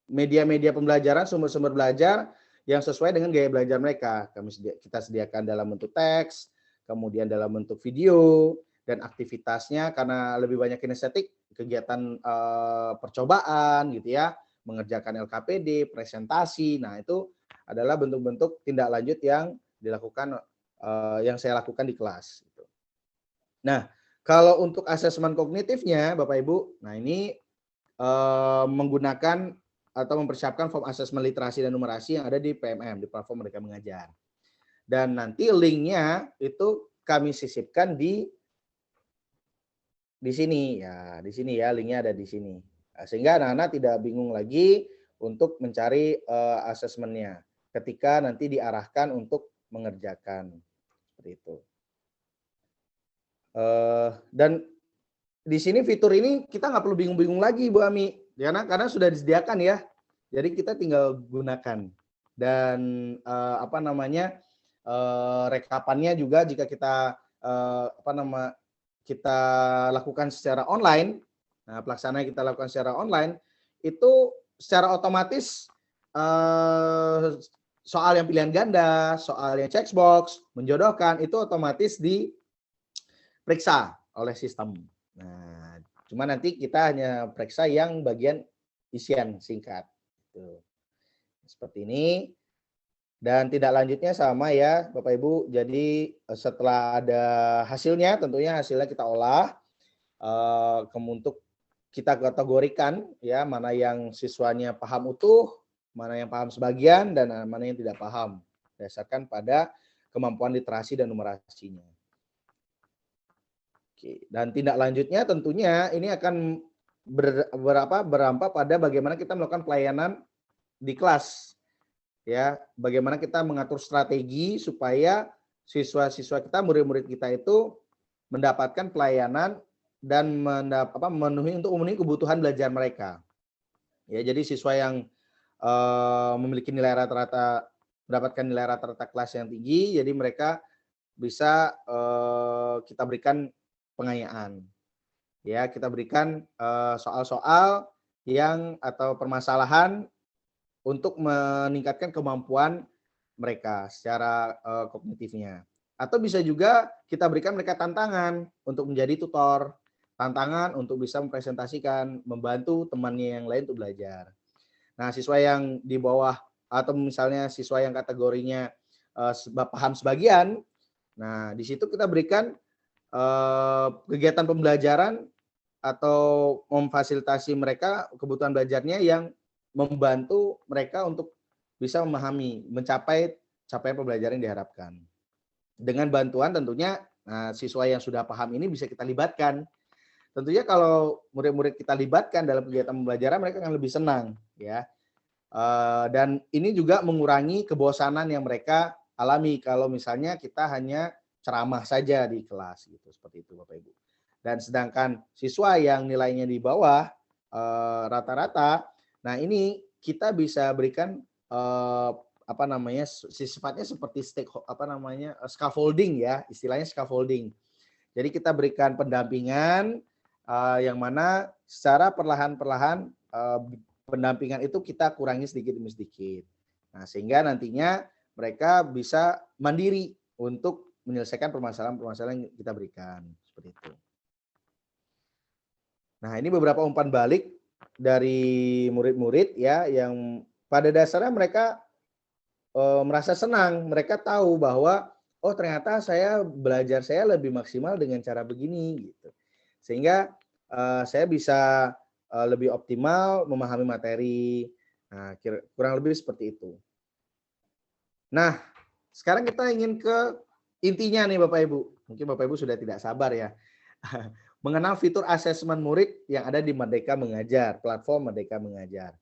media-media pembelajaran, sumber-sumber belajar yang sesuai dengan gaya belajar mereka. Kita sediakan dalam bentuk teks, kemudian dalam bentuk video, dan aktivitasnya karena lebih banyak kinestetik, kegiatan percobaan gitu ya, mengerjakan LKPD, presentasi. Nah, itu adalah bentuk-bentuk tindak lanjut yang dilakukan yang saya lakukan di kelas. Nah, kalau untuk asesmen kognitifnya Bapak Ibu, nah ini menggunakan atau mempersiapkan form asesmen literasi dan numerasi yang ada di PMM, di platform Merdeka Mengajar. Dan nanti linknya itu kami sisipkan di sini ya, linknya ada di sini. Nah, sehingga anak-anak tidak bingung lagi untuk mencari asesmennya ketika nanti diarahkan untuk mengerjakan seperti itu. Dan di sini fitur ini kita nggak perlu bingung-bingung lagi Bu Ami, karena sudah disediakan ya. Jadi kita tinggal gunakan. Dan rekapannya juga jika kita kita lakukan secara online. Nah, pelaksanaan kita lakukan secara online itu secara otomatis soal yang pilihan ganda, soal yang checkbox, menjodohkan itu otomatis diperiksa oleh sistem. Nah, cuma nanti kita hanya periksa yang bagian isian singkat. Seperti ini. Dan tindak lanjutnya sama ya Bapak Ibu. Jadi setelah ada hasilnya, tentunya hasilnya kita olah, untuk kita kategorikan ya, mana yang siswanya paham utuh, mana yang paham sebagian, dan mana yang tidak paham, berdasarkan pada kemampuan literasi dan numerasinya. Oke, dan tindak lanjutnya tentunya ini akan berampak pada bagaimana kita melakukan pelayanan di kelas. Ya, bagaimana kita mengatur strategi supaya siswa-siswa kita, murid-murid kita itu mendapatkan pelayanan dan memenuhi kebutuhan belajar mereka. Ya, jadi siswa yang memiliki nilai rata-rata mendapatkan nilai rata-rata kelas yang tinggi, jadi mereka bisa kita berikan pengayaan. Ya, kita berikan soal-soal yang atau permasalahan untuk meningkatkan kemampuan mereka secara kognitifnya. Atau bisa juga kita berikan mereka tantangan untuk menjadi tutor, tantangan untuk bisa mempresentasikan, membantu temannya yang lain untuk belajar. Nah, siswa yang di bawah atau misalnya siswa yang kategorinya paham sebagian, nah di situ kita berikan kegiatan pembelajaran atau memfasilitasi mereka kebutuhan belajarnya yang membantu mereka untuk bisa memahami, mencapai capaian pembelajaran yang diharapkan. Dengan bantuan tentunya siswa yang sudah paham ini bisa kita libatkan. Tentunya kalau murid-murid kita libatkan dalam kegiatan pembelajaran, mereka akan lebih senang, ya. Dan ini juga mengurangi kebosanan yang mereka alami kalau misalnya kita hanya ceramah saja di kelas, gitu, seperti itu, Bapak Ibu. Dan sedangkan siswa yang nilainya di bawah rata-rata, nah ini kita bisa berikan sifatnya seperti scaffolding, ya, istilahnya scaffolding. Jadi kita berikan pendampingan yang mana secara perlahan-perlahan pendampingan itu kita kurangi sedikit demi sedikit. Nah, sehingga nantinya mereka bisa mandiri untuk menyelesaikan permasalahan-permasalahan yang kita berikan, seperti itu. Nah, ini beberapa umpan balik dari murid-murid, ya, yang pada dasarnya mereka merasa senang. Mereka tahu bahwa oh ternyata belajar saya lebih maksimal dengan cara begini, gitu. Sehingga saya bisa lebih optimal memahami materi. Nah, kurang lebih seperti itu. Nah, sekarang kita ingin ke intinya nih Bapak Ibu. Mungkin Bapak Ibu sudah tidak sabar ya. Mengenal fitur asesmen murid yang ada di Merdeka Mengajar, platform Merdeka Mengajar.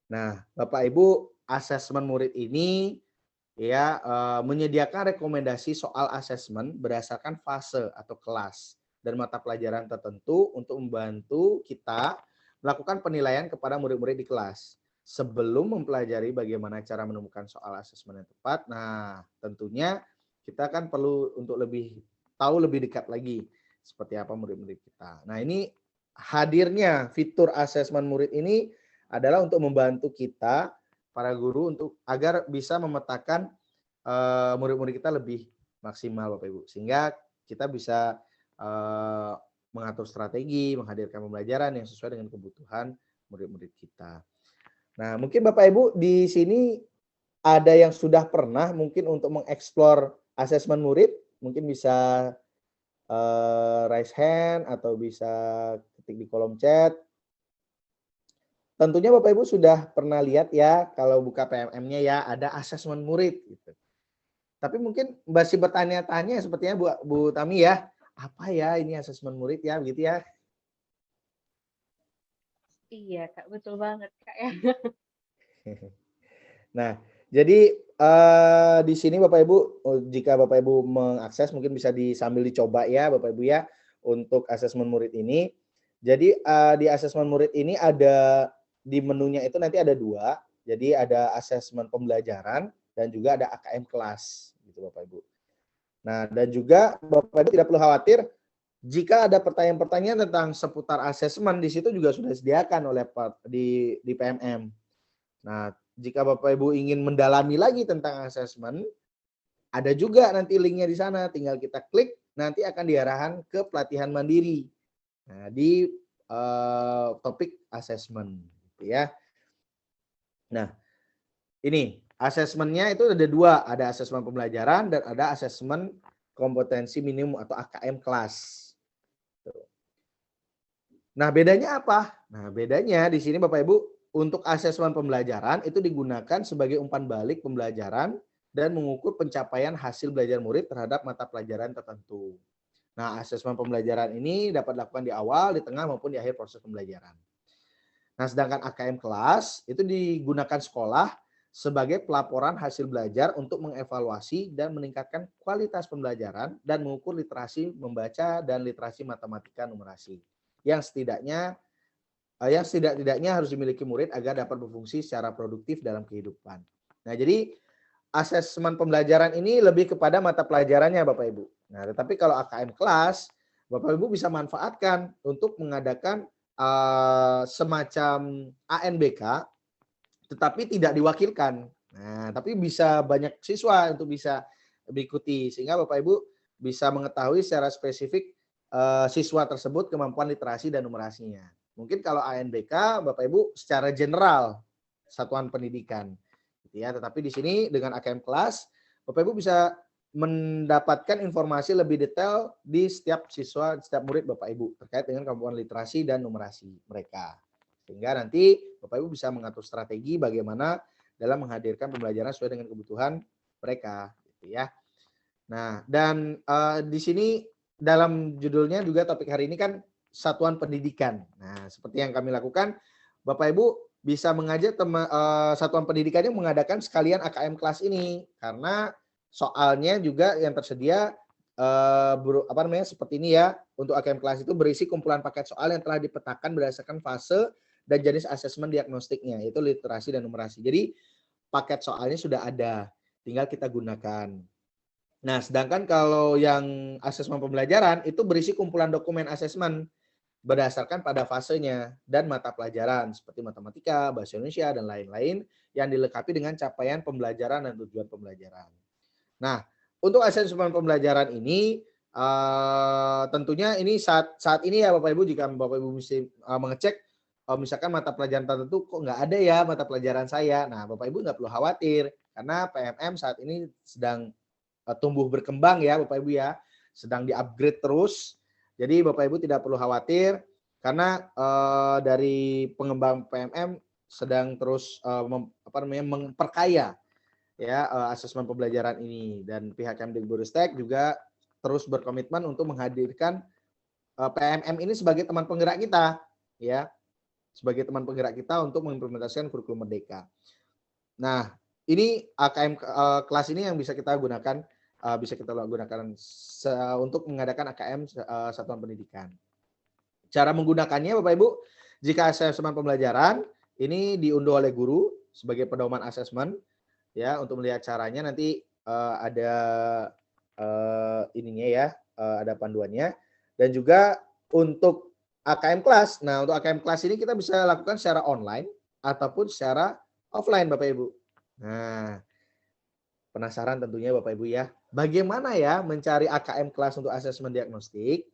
Nah, Bapak Ibu, asesmen murid ini ya menyediakan rekomendasi soal asesmen berdasarkan fase atau kelas dan mata pelajaran tertentu untuk membantu kita melakukan penilaian kepada murid-murid di kelas. Sebelum mempelajari bagaimana cara menemukan soal asesmen yang tepat, nah tentunya kita kan perlu untuk tahu lebih dekat lagi seperti apa murid-murid kita. Nah, ini hadirnya fitur asesmen murid ini adalah untuk membantu kita para guru untuk agar bisa memetakan murid-murid kita lebih maksimal, Bapak Ibu, sehingga kita bisa mengatur strategi, menghadirkan pembelajaran yang sesuai dengan kebutuhan murid-murid kita. Nah, mungkin Bapak Ibu di sini ada yang sudah pernah mungkin untuk mengeksplor asesmen murid, mungkin bisa raise hand atau bisa ketik di kolom chat. Tentunya Bapak Ibu sudah pernah lihat ya kalau buka PMM-nya ya ada asesmen murid gitu. Tapi mungkin masih bertanya-tanya sepertinya Bu Tami ya, apa ya ini asesmen murid ya begitu ya? Iya Kak, betul banget Kak ya. Nah, jadi di sini Bapak Ibu, jika Bapak Ibu mengakses mungkin bisa sambil dicoba ya Bapak Ibu ya untuk asesmen murid ini. Jadi di asesmen murid ini ada di menunya itu nanti ada 2. Jadi ada asesmen pembelajaran dan juga ada AKM kelas gitu Bapak Ibu. Nah, dan juga Bapak Ibu tidak perlu khawatir jika ada pertanyaan-pertanyaan tentang seputar asesmen di situ juga sudah disediakan oleh di PMM. Nah, jika Bapak Ibu ingin mendalami lagi tentang asesmen, ada juga nanti linknya di sana. Tinggal kita klik, nanti akan diarahkan ke pelatihan mandiri. Nah, di topik asesmen, gitu ya. Nah, ini asesmennya itu ada 2, ada asesmen pembelajaran dan ada asesmen kompetensi minimum atau AKM kelas. Nah, bedanya apa? Nah, bedanya di sini Bapak Ibu untuk asesmen pembelajaran itu digunakan sebagai umpan balik pembelajaran dan mengukur pencapaian hasil belajar murid terhadap mata pelajaran tertentu. Nah, asesmen pembelajaran ini dapat dilakukan di awal, di tengah maupun di akhir proses pembelajaran. Nah, sedangkan AKM kelas itu digunakan sekolah sebagai pelaporan hasil belajar untuk mengevaluasi dan meningkatkan kualitas pembelajaran dan mengukur literasi membaca dan literasi matematika numerasi yang setidaknya yang setidak-tidaknya harus dimiliki murid agar dapat berfungsi secara produktif dalam kehidupan. Nah, jadi asesmen pembelajaran ini lebih kepada mata pelajarannya Bapak Ibu. Nah, tetapi kalau AKM kelas, Bapak Ibu bisa manfaatkan untuk mengadakan semacam ANBK, tetapi tidak diwakilkan. Nah, tapi bisa banyak siswa untuk bisa mengikuti, sehingga Bapak Ibu bisa mengetahui secara spesifik siswa tersebut kemampuan literasi dan numerasinya. Mungkin kalau ANBK, Bapak Ibu secara general satuan pendidikan, gitu ya. Tetapi di sini dengan AKM kelas, Bapak Ibu bisa mendapatkan informasi lebih detail di setiap siswa, setiap murid Bapak Ibu terkait dengan kemampuan literasi dan numerasi mereka. Sehingga nanti Bapak Ibu bisa mengatur strategi bagaimana dalam menghadirkan pembelajaran sesuai dengan kebutuhan mereka, gitu ya. Nah, dan di sini dalam judulnya juga topik hari ini kan satuan pendidikan. Nah, seperti yang kami lakukan, Bapak Ibu bisa mengajak satuan pendidikannya mengadakan sekalian AKM kelas ini, karena soalnya juga yang tersedia seperti ini ya. Untuk AKM kelas itu berisi kumpulan paket soal yang telah dipetakan berdasarkan fase dan jenis asesmen diagnostiknya, yaitu literasi dan numerasi. Jadi paket soalnya sudah ada, tinggal kita gunakan. Nah, sedangkan kalau yang asesmen pembelajaran itu berisi kumpulan dokumen asesmen berdasarkan pada fasenya dan mata pelajaran seperti matematika, bahasa Indonesia, dan lain-lain yang dilengkapi dengan capaian pembelajaran dan tujuan pembelajaran. Nah, untuk asesmen pembelajaran ini tentunya ini saat ini ya Bapak Ibu, jika Bapak Ibu mesti mengecek misalkan mata pelajaran tertentu kok nggak ada ya mata pelajaran saya. Nah, Bapak Ibu nggak perlu khawatir karena PMM saat ini sedang tumbuh berkembang ya Bapak Ibu ya, sedang di-upgrade terus. Jadi Bapak Ibu tidak perlu khawatir karena dari pengembang PMM sedang terus memperkaya ya asesmen pembelajaran ini, dan pihak Kemdikbudristek juga terus berkomitmen untuk menghadirkan PMM ini sebagai teman penggerak kita ya, sebagai teman penggerak kita untuk mengimplementasikan kurikulum merdeka. Nah, ini AKM kelas ini yang bisa kita gunakan untuk mengadakan AKM satuan pendidikan. Cara menggunakannya Bapak Ibu, jika asesmen pembelajaran ini diunduh oleh guru sebagai pedoman asesmen ya, untuk melihat caranya nanti ada ininya ya, ada panduannya, dan juga untuk AKM kelas. Nah, untuk AKM kelas ini kita bisa lakukan secara online ataupun secara offline Bapak Ibu. Nah, penasaran tentunya Bapak Ibu ya, bagaimana ya mencari AKM kelas untuk asesmen diagnostik?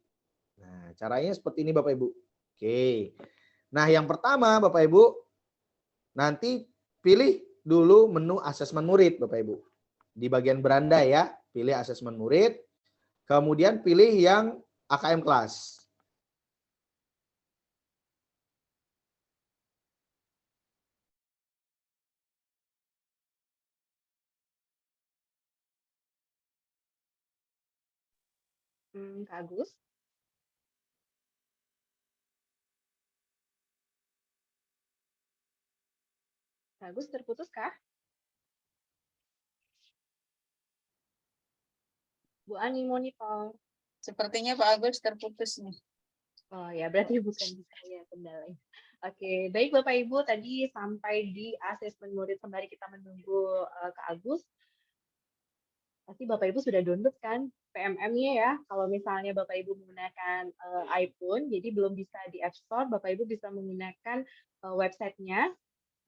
Nah, caranya seperti ini Bapak Ibu. Oke. Nah, yang pertama Bapak Ibu, nanti pilih dulu menu asesmen murid Bapak Ibu. Di bagian beranda ya, pilih asesmen murid, kemudian pilih yang AKM kelas. Kak Agus. Kak Agus terputus kah? Bu Ani monitor. Sepertinya Pak Agus terputus nih. Oh ya, berarti bukan di saya kendalanya. Oke, baik Bapak Ibu, tadi sampai di asesmen murid sembari kita menunggu Kak Agus. Pasti Bapak Ibu sudah download kan PMM-nya ya. Kalau misalnya Bapak Ibu menggunakan iPhone, jadi belum bisa di App Store, Bapak Ibu bisa menggunakan websitenya.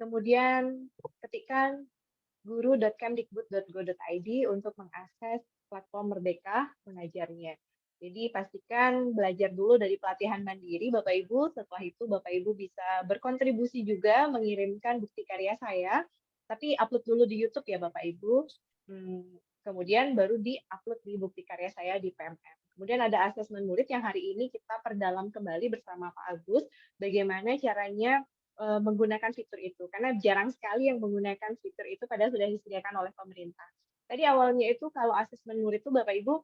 Kemudian ketikkan guru.kemdikbud.go.id untuk mengakses platform Merdeka Mengajarnya. Jadi pastikan belajar dulu dari pelatihan mandiri Bapak Ibu. Setelah itu Bapak Ibu bisa berkontribusi juga mengirimkan bukti karya saya. Tapi upload dulu di YouTube ya Bapak Ibu. Kemudian baru di-upload di bukti karya saya di PMM. Kemudian ada asesmen murid yang hari ini kita perdalam kembali bersama Pak Agus. Bagaimana caranya menggunakan fitur itu. Karena jarang sekali yang menggunakan fitur itu padahal sudah disediakan oleh pemerintah. Tadi awalnya itu kalau asesmen murid itu Bapak Ibu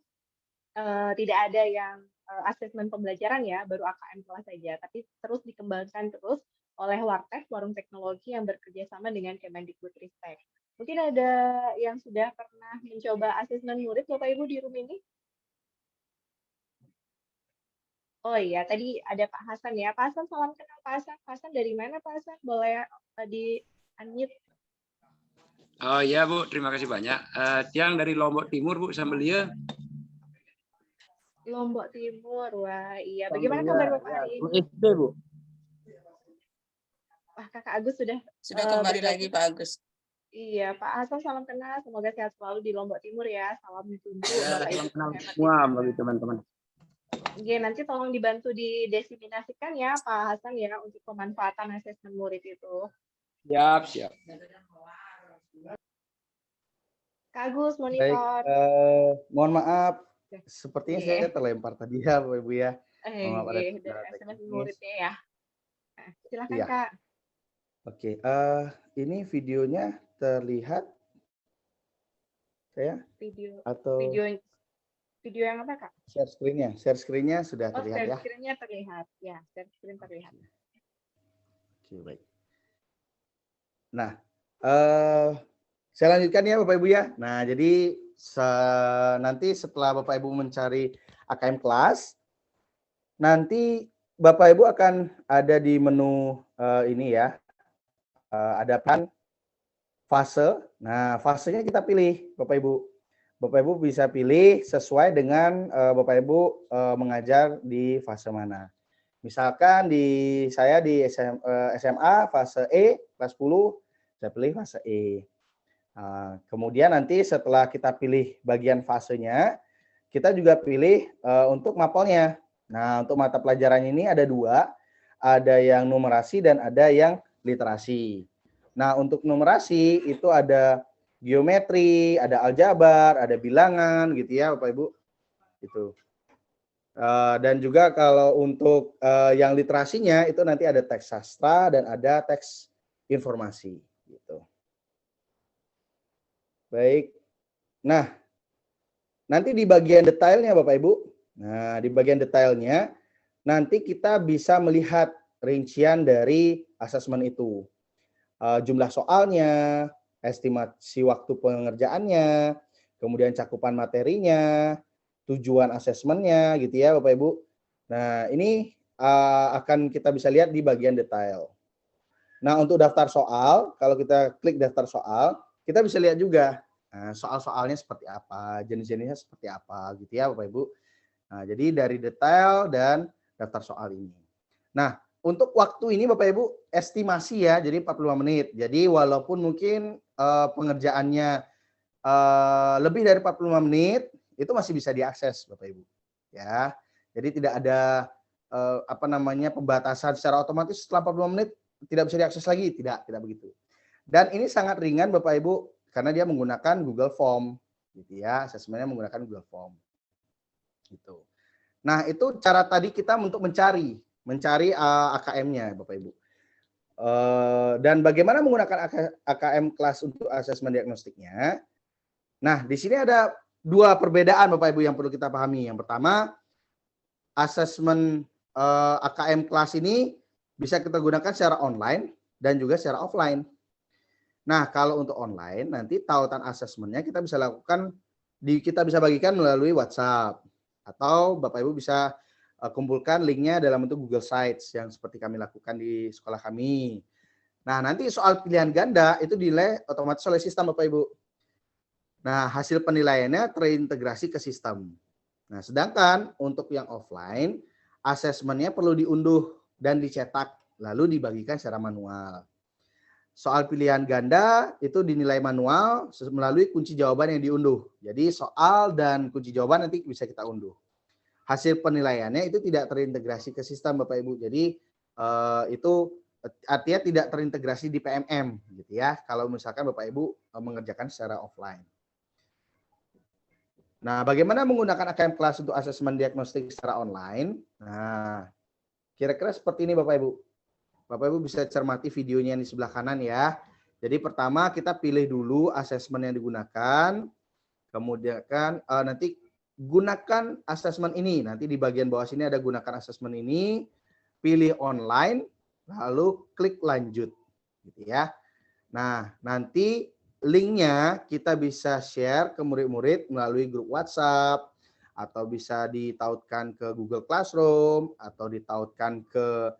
tidak ada yang asesmen pembelajaran ya, baru AKM kelas saja, tapi terus dikembangkan terus oleh Wartek, Warung Teknologi yang bekerja sama dengan Kemendikbudristek. Mungkin ada yang sudah pernah mencoba asesmen murid Bapak Ibu di room ini? Oh iya, tadi ada Pak Hasan ya. Pak Hasan, salam kenal Pak Hasan. Pak Hasan dari mana Pak Hasan? Boleh di unmute? Oh iya Bu, terima kasih banyak. Tiang dari Lombok Timur Bu, Sambelia. Lombok Timur. Wah, iya. Bagaimana kabar Bapak hari ini? SD Bu. Wah, Kakak Agus sudah Sudah kembali bergabung. lagi Pak Agus. Iya, Pak Hasan salam kenal. Semoga sehat selalu di Lombok Timur ya. Salam tunggu Ya, Bapak salam Ibu kenal hebat di semua sana. bagi teman-teman. Oke, nanti tolong dibantu didesiminasikan ya Pak Hasan ya untuk pemanfaatan asesmen murid itu. Siap, siap. Kak Agus, Baik, monitor. mohon maaf, Oke. sepertinya Iya. saya terlempar tadi ya, Bapak Ibu ya. Mohon maaf ada Dari kendala SMS teknis. muridnya ya. Nah, silakan Iya. Kak. Oke, ini videonya terlihat saya Video atau video yang apa Kak? share screen-nya? Share screen-nya sudah Oh, terlihat share ya. screen-nya terlihat. Ya, share screen terlihat. Oke, baik. Nah, saya lanjutkan ya Bapak Ibu ya. Nah, jadi nanti setelah Bapak Ibu mencari AKM kelas, nanti Bapak Ibu akan ada di menu ini ya. Ada fase. Nah, fasenya kita pilih Bapak Ibu. Bapak Ibu bisa pilih sesuai dengan Bapak Ibu mengajar di fase mana. Misalkan saya di SMA fase E kelas 10, saya pilih fase E. Kemudian nanti setelah kita pilih bagian fasenya, kita juga pilih untuk mapelnya. Nah, untuk mata pelajaran ini ada 2, ada yang numerasi dan ada yang literasi. Nah, untuk numerasi itu ada geometri, ada aljabar, ada bilangan gitu ya Bapak Ibu. Gitu. Dan juga kalau untuk yang literasinya itu nanti ada teks sastra dan ada teks informasi gitu. Baik. Nah, nanti di bagian detailnya Bapak Ibu. Nah, di bagian detailnya nanti kita bisa melihat rincian dari asesmen itu. Jumlah soalnya, estimasi waktu pengerjaannya, kemudian cakupan materinya, tujuan asesmennya gitu ya Bapak Ibu. Nah, ini akan kita bisa lihat di bagian detail. Nah, untuk daftar soal, kalau kita klik daftar soal, kita bisa lihat juga soal-soalnya seperti apa, jenis-jenisnya seperti apa gitu ya Bapak Ibu. Nah, jadi dari detail dan daftar soal ini. Nah, untuk waktu ini Bapak Ibu estimasi ya, jadi 45 menit. Jadi walaupun mungkin pengerjaannya lebih dari 45 menit, itu masih bisa diakses Bapak Ibu. Ya. Jadi tidak ada pembatasan secara otomatis setelah 45 menit tidak bisa diakses lagi, tidak begitu. Dan ini sangat ringan Bapak Ibu karena dia menggunakan Google Form gitu ya, asesmennya menggunakan Google Form. Gitu. Nah, itu cara tadi kita untuk mencari AKM-nya Bapak Ibu. Dan bagaimana menggunakan AKM kelas untuk asesmen diagnostiknya? Nah, di sini ada 2 perbedaan Bapak Ibu yang perlu kita pahami. Yang pertama, asesmen AKM kelas ini bisa kita gunakan secara online dan juga secara offline. Nah, kalau untuk online nanti tautan asesmennya kita bisa lakukan kita bisa bagikan melalui WhatsApp atau Bapak Ibu bisa kumpulkan linknya dalam bentuk Google Sites yang seperti kami lakukan di sekolah kami. Nah, nanti soal pilihan ganda itu dinilai otomatis oleh sistem Bapak Ibu. Nah, hasil penilaiannya terintegrasi ke sistem. Nah, sedangkan untuk yang offline, asesmennya perlu diunduh dan dicetak, lalu dibagikan secara manual. Soal pilihan ganda itu dinilai manual melalui kunci jawaban yang diunduh. Jadi soal dan kunci jawaban nanti bisa kita unduh. Hasil penilaiannya itu tidak terintegrasi ke sistem Bapak Ibu. Jadi itu artinya tidak terintegrasi di PMM gitu ya. Kalau misalkan Bapak Ibu mengerjakan secara offline. Nah, bagaimana menggunakan AKM kelas untuk asesmen diagnostik secara online? Nah, kira-kira seperti ini Bapak Ibu. Bapak Ibu bisa cermati videonya di sebelah kanan ya. Jadi pertama kita pilih dulu asesmen yang digunakan. Kemudian nanti gunakan asesmen ini. Nanti di bagian bawah sini ada gunakan asesmen ini. Pilih online, lalu klik lanjut. Gitu ya. Nah, nanti linknya kita bisa share ke murid-murid melalui grup WhatsApp atau bisa ditautkan ke Google Classroom, atau ditautkan ke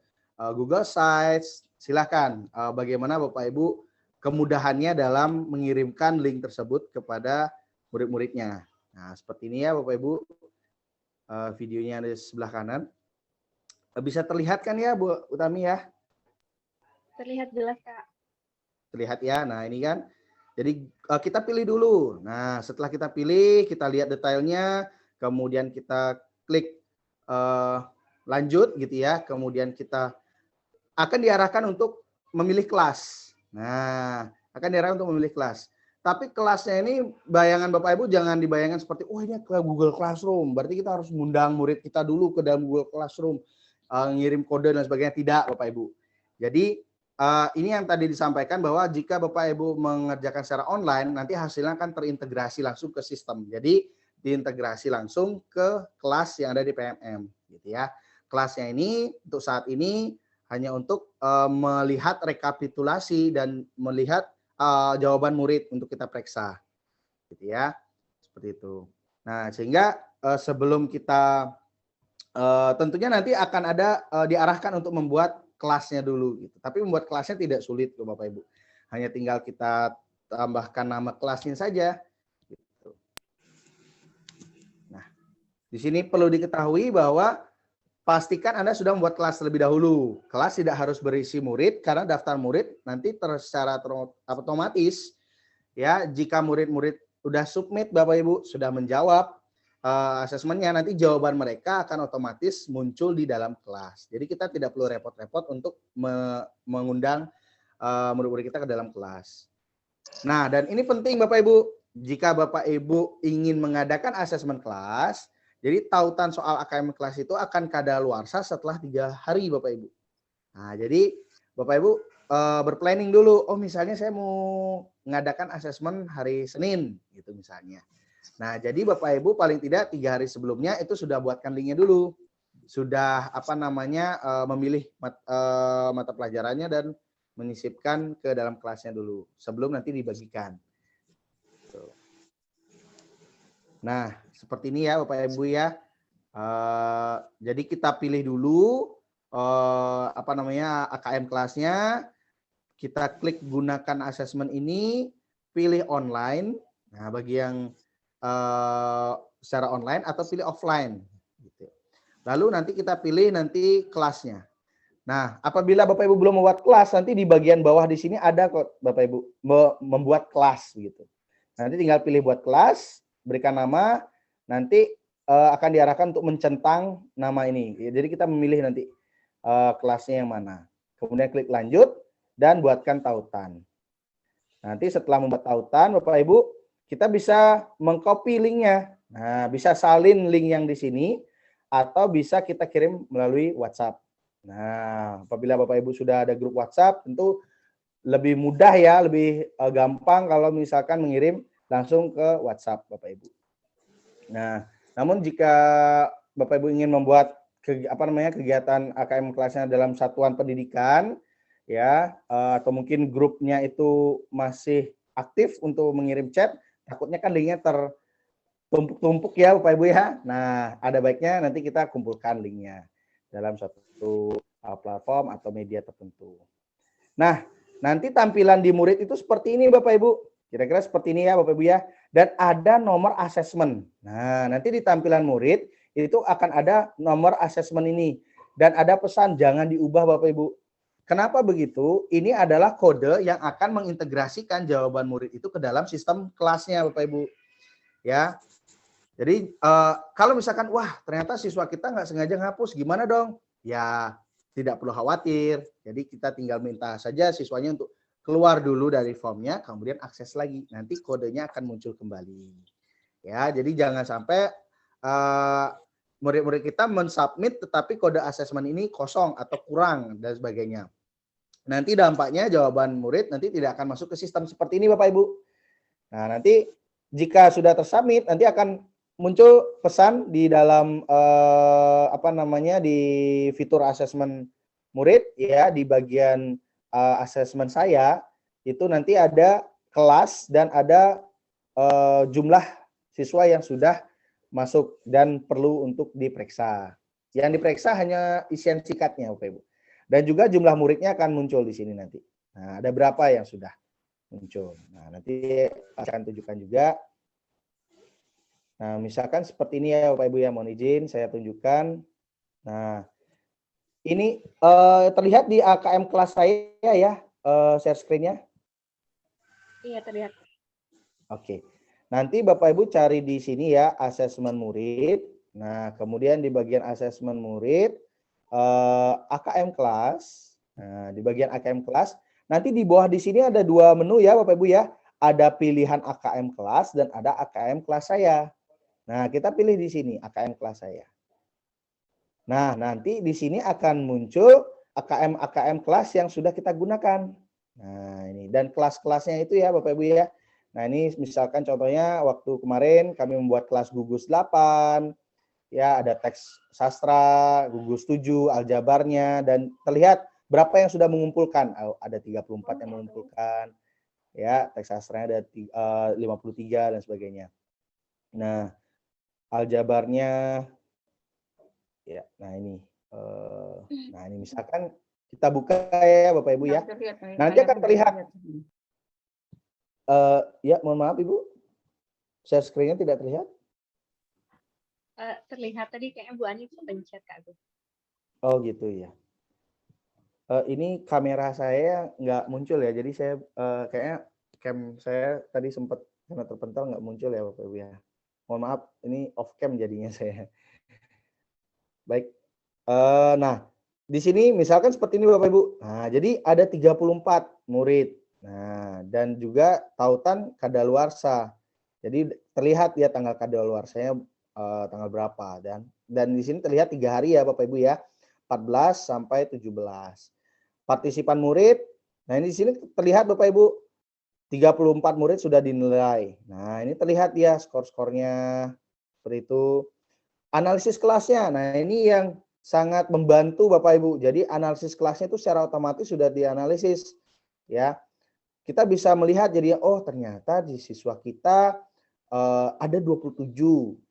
Google Sites. Silakan bagaimana Bapak Ibu kemudahannya dalam mengirimkan link tersebut kepada murid-muridnya. Nah, seperti ini ya Bapak Ibu, videonya ada di sebelah kanan. Bisa terlihat kan ya Bu Utami ya? Terlihat jelas, Kak. Terlihat ya. Nah, ini kan. Jadi kita pilih dulu. Nah, setelah kita pilih, kita lihat detailnya, kemudian kita klik lanjut gitu ya. Kemudian kita akan diarahkan untuk memilih kelas. Nah, akan diarahkan untuk memilih kelas. Tapi kelasnya ini bayangan Bapak Ibu jangan dibayangkan seperti, oh ini ke Google Classroom. Berarti kita harus mengundang murid kita dulu ke dalam Google Classroom, ngirim kode dan sebagainya. Tidak Bapak Ibu. Jadi ini yang tadi disampaikan bahwa jika Bapak Ibu mengerjakan secara online, nanti hasilnya akan terintegrasi langsung ke sistem. Jadi diintegrasi langsung ke kelas yang ada di PMM, gitu ya. Kelasnya ini untuk saat ini hanya untuk melihat rekapitulasi dan melihat jawaban murid untuk kita periksa, gitu ya. Seperti itu. Nah, sehingga sebelum kita tentunya nanti akan ada diarahkan untuk membuat kelasnya dulu gitu. Tapi membuat kelasnya tidak sulit loh Bapak Ibu. Hanya tinggal kita tambahkan nama kelasnya saja gitu. Nah, di sini perlu diketahui bahwa pastikan Anda sudah membuat kelas terlebih dahulu. Kelas tidak harus berisi murid karena daftar murid nanti secara otomatis ya, jika murid-murid sudah submit Bapak Ibu, sudah menjawab asesmennya, nanti jawaban mereka akan otomatis muncul di dalam kelas. Jadi kita tidak perlu repot-repot untuk mengundang murid-murid kita ke dalam kelas. Nah, dan ini penting Bapak Ibu, jika Bapak Ibu ingin mengadakan asesmen kelas, jadi tautan soal AKM kelas itu akan kadaluarsa setelah 3 hari Bapak Ibu. Nah, jadi Bapak Ibu berplanning dulu, oh misalnya saya mau mengadakan asesmen hari Senin gitu misalnya. Nah, jadi Bapak Ibu paling tidak 3 hari sebelumnya itu sudah buatkan linknya dulu. Sudah memilih mata pelajarannya dan menyisipkan ke dalam kelasnya dulu sebelum nanti dibagikan. Nah, seperti ini ya Bapak Ibu ya. Jadi kita pilih dulu AKM kelasnya. Kita klik gunakan asesmen ini, pilih online. Nah, bagi yang secara online atau pilih offline gitu. Lalu nanti kita pilih nanti kelasnya. Nah, apabila Bapak Ibu belum membuat kelas, nanti di bagian bawah di sini ada kok Bapak Ibu membuat kelas gitu. Nanti tinggal pilih buat kelas, berikan nama, nanti akan diarahkan untuk mencentang nama ini. Jadi kita memilih nanti kelasnya yang mana. Kemudian klik lanjut dan buatkan tautan. Nanti setelah membuat tautan Bapak Ibu, kita bisa mengcopy linknya. Nah, bisa salin link yang di sini atau bisa kita kirim melalui WhatsApp. Nah, apabila Bapak Ibu sudah ada grup WhatsApp, tentu lebih mudah ya, lebih gampang kalau misalkan mengirim langsung ke WhatsApp Bapak Ibu. Nah, namun jika Bapak Ibu ingin membuat kegiatan AKM kelasnya dalam satuan pendidikan ya, atau mungkin grupnya itu masih aktif untuk mengirim chat, takutnya kan linknya tertumpuk-tumpuk ya Bapak Ibu ya. Nah, ada baiknya nanti kita kumpulkan linknya dalam satu platform atau media tertentu. Nah, nanti tampilan di murid itu seperti ini Bapak Ibu. Kira-kira seperti ini ya Bapak Ibu ya. Dan ada nomor asesmen. Nah, nanti di tampilan murid itu akan ada nomor asesmen ini. Dan ada pesan jangan diubah Bapak Ibu. Kenapa begitu? Ini adalah kode yang akan mengintegrasikan jawaban murid itu ke dalam sistem kelasnya Bapak Ibu. Ya. Jadi kalau misalkan wah ternyata siswa kita nggak sengaja ngapus, gimana dong? Ya tidak perlu khawatir. Jadi kita tinggal minta saja siswanya untuk keluar dulu dari formnya, kemudian akses lagi. Nanti kodenya akan muncul kembali. Ya, jadi jangan sampai murid-murid kita mensubmit tetapi kode asesmen ini kosong atau kurang dan sebagainya. Nanti dampaknya jawaban murid nanti tidak akan masuk ke sistem seperti ini Bapak Ibu. Nah, nanti jika sudah tersubmit nanti akan muncul pesan di dalam di fitur asesmen murid ya, di bagian asesmen saya itu nanti ada kelas dan ada jumlah siswa yang sudah masuk dan perlu untuk diperiksa. Yang diperiksa hanya isian sikatnya, Bapak Ibu. Dan juga jumlah muridnya akan muncul di sini nanti. Nah, ada berapa yang sudah muncul. Nah, nanti akan tunjukkan juga. Nah, misalkan seperti ini ya Bapak Ibu ya, mohon izin saya tunjukkan. Nah, ini terlihat di AKM kelas saya ya, share screen-nya. Iya, terlihat. Oke. Nanti Bapak Ibu cari di sini ya, asesmen murid. Nah, kemudian di bagian asesmen murid, AKM kelas. Nah, di bagian AKM kelas, nanti di bawah di sini ada dua menu ya Bapak Ibu ya. Ada pilihan AKM kelas dan ada AKM kelas saya. Nah, kita pilih di sini AKM kelas saya. Nah, nanti di sini akan muncul AKM kelas yang sudah kita gunakan. Nah, ini dan kelas-kelasnya itu ya Bapak Ibu ya. Nah, ini misalkan contohnya waktu kemarin kami membuat kelas gugus 8, ya ada teks sastra, gugus 7, aljabarnya, dan terlihat berapa yang sudah mengumpulkan. Ada 34 yang mengumpulkan, ya teks sastranya ada 53 dan sebagainya. Nah, aljabarnya, ya, nah ini misalkan kita buka ya Bapak Ibu ya. Nanti akan terlihat. Ya, mohon maaf Ibu, share screen-nya tidak terlihat. Terlihat tadi kayaknya Bu Ani pencet Kak Agus. Oh gitu ya. Ini kamera saya nggak muncul ya, jadi saya kayaknya cam saya tadi sempat karena terpental nggak muncul ya Bapak Ibu ya. Mohon maaf, ini off cam jadinya saya. Baik. Nah, di sini misalkan seperti ini Bapak Ibu. Nah, jadi ada 34 murid. Nah, dan juga tautan kadaluarsa. Jadi terlihat ya tanggal kadaluarsanya tanggal berapa, dan di sini terlihat 3 hari ya Bapak Ibu ya. 14 sampai 17. Partisipan murid. Nah, ini di sini terlihat Bapak Ibu 34 murid sudah dinilai. Nah, ini terlihat ya skor-skornya seperti itu. Analisis kelasnya. Nah, ini yang sangat membantu Bapak Ibu. Jadi analisis kelasnya itu secara otomatis sudah dianalisis ya. Kita bisa melihat jadi oh ternyata di siswa kita ada 27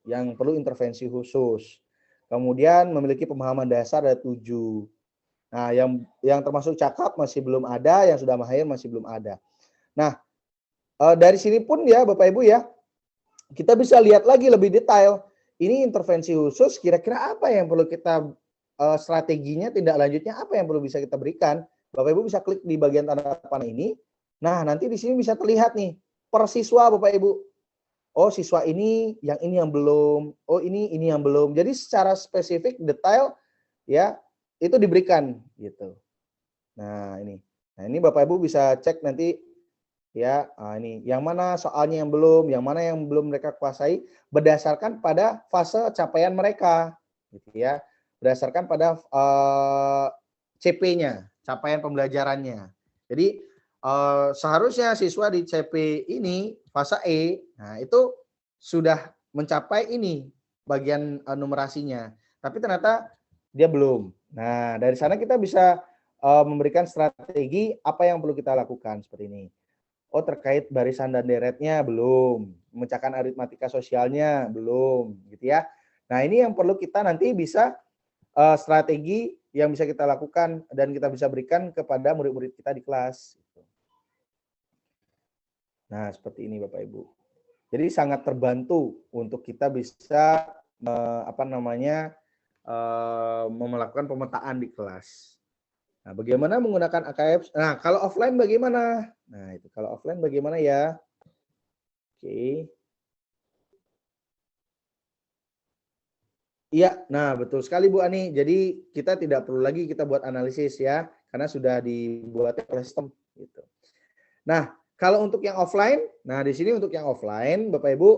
yang perlu intervensi khusus. Kemudian memiliki pemahaman dasar ada 7. Nah, yang termasuk cakap masih belum ada, yang sudah mahir masih belum ada. Nah, dari sini pun ya Bapak Ibu ya, kita bisa lihat lagi lebih detail. Ini intervensi khusus, kira-kira apa yang perlu kita strateginya, tindak lanjutnya apa yang perlu bisa kita berikan. Bapak Ibu bisa klik di bagian tanda panah ini. Nah, nanti di sini bisa terlihat nih per siswa Bapak Ibu. Oh, siswa ini yang belum. Oh, ini yang belum. Jadi secara spesifik detail ya itu diberikan gitu. Nah, ini Bapak Ibu bisa cek nanti ya. Ini yang mana soalnya yang belum mereka kuasai berdasarkan pada fase capaian mereka gitu ya. Berdasarkan pada CP-nya, capaian pembelajarannya. Jadi seharusnya siswa di CP ini fase E, nah itu sudah mencapai ini bagian numerasinya, tapi ternyata dia belum. Nah, dari sana kita bisa memberikan strategi apa yang perlu kita lakukan seperti ini. Oh, terkait barisan dan deretnya belum, memecahkan aritmatika sosialnya belum, gitu ya. Nah, ini yang perlu kita nanti bisa strategi yang bisa kita lakukan dan kita bisa berikan kepada murid-murid kita di kelas. Nah, seperti ini Bapak Ibu. Jadi sangat terbantu untuk kita bisa melakukan pemetaan di kelas. Nah, bagaimana menggunakan AKM? Nah, kalau offline bagaimana? Nah, itu kalau offline bagaimana ya? Oke. Iya, nah betul sekali Bu Ani. Jadi kita tidak perlu lagi kita buat analisis ya, karena sudah dibuat oleh sistem gitu. Nah, kalau untuk yang offline, nah di sini untuk yang offline, Bapak Ibu,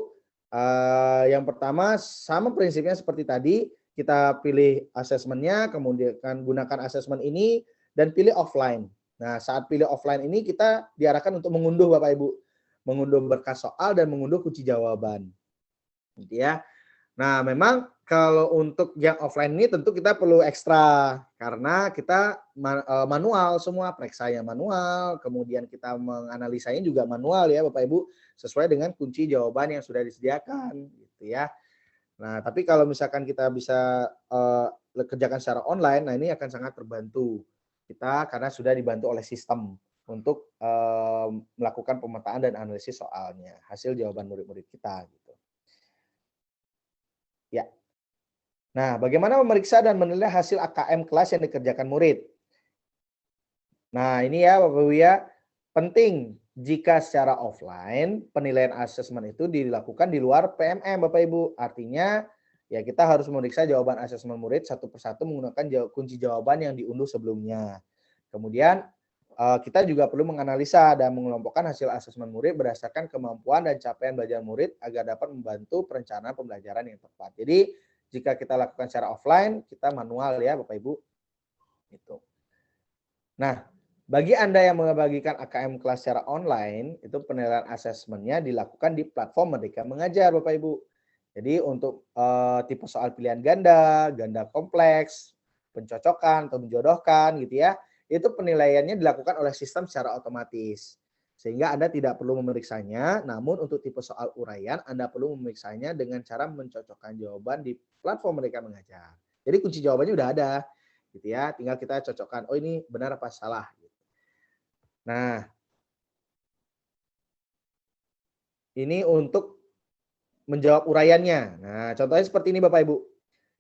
yang pertama sama prinsipnya seperti tadi, kita pilih asesmennya, kemudian gunakan asesmen ini dan pilih offline. Nah, saat pilih offline ini kita diarahkan untuk mengunduh Bapak Ibu, mengunduh berkas soal dan mengunduh kunci jawaban, gitu ya. Nah, memang kalau untuk yang offline ini tentu kita perlu ekstra karena kita manual semua, periksanya manual, kemudian kita menganalisanya juga manual ya Bapak Ibu, sesuai dengan kunci jawaban yang sudah disediakan gitu ya. Nah, tapi kalau misalkan kita bisa kerjakan secara online, nah ini akan sangat terbantu kita karena sudah dibantu oleh sistem untuk melakukan pemetaan dan analisis soalnya, hasil jawaban murid-murid kita gitu. Ya. Nah, bagaimana memeriksa dan menilai hasil AKM kelas yang dikerjakan murid? Nah, ini ya Bapak Ibu ya, penting jika secara offline penilaian asesmen itu dilakukan di luar PMM Bapak Ibu. Artinya ya kita harus memeriksa jawaban asesmen murid satu persatu menggunakan kunci jawaban yang diunduh sebelumnya. Kemudian kita juga perlu menganalisa dan mengelompokkan hasil asesmen murid berdasarkan kemampuan dan capaian belajar murid agar dapat membantu perencanaan pembelajaran yang tepat. Jadi jika kita lakukan secara offline, kita manual ya Bapak Ibu. Itu. Nah, bagi Anda yang membagikan AKM kelas secara online, itu penilaian asesmennya dilakukan di platform Merdeka Mengajar Bapak Ibu. Jadi untuk tipe soal pilihan ganda, ganda kompleks, pencocokan atau menjodohkan gitu ya, itu penilaiannya dilakukan oleh sistem secara otomatis. Sehingga Anda tidak perlu memeriksanya, namun untuk tipe soal uraian Anda perlu memeriksanya dengan cara mencocokkan jawaban di platform Merdeka Mengajar. Jadi kunci jawabannya udah ada gitu ya, tinggal kita cocokkan, oh ini benar apa salah. Nah, ini untuk menjawab uraiannya. Nah, contohnya seperti ini Bapak Ibu.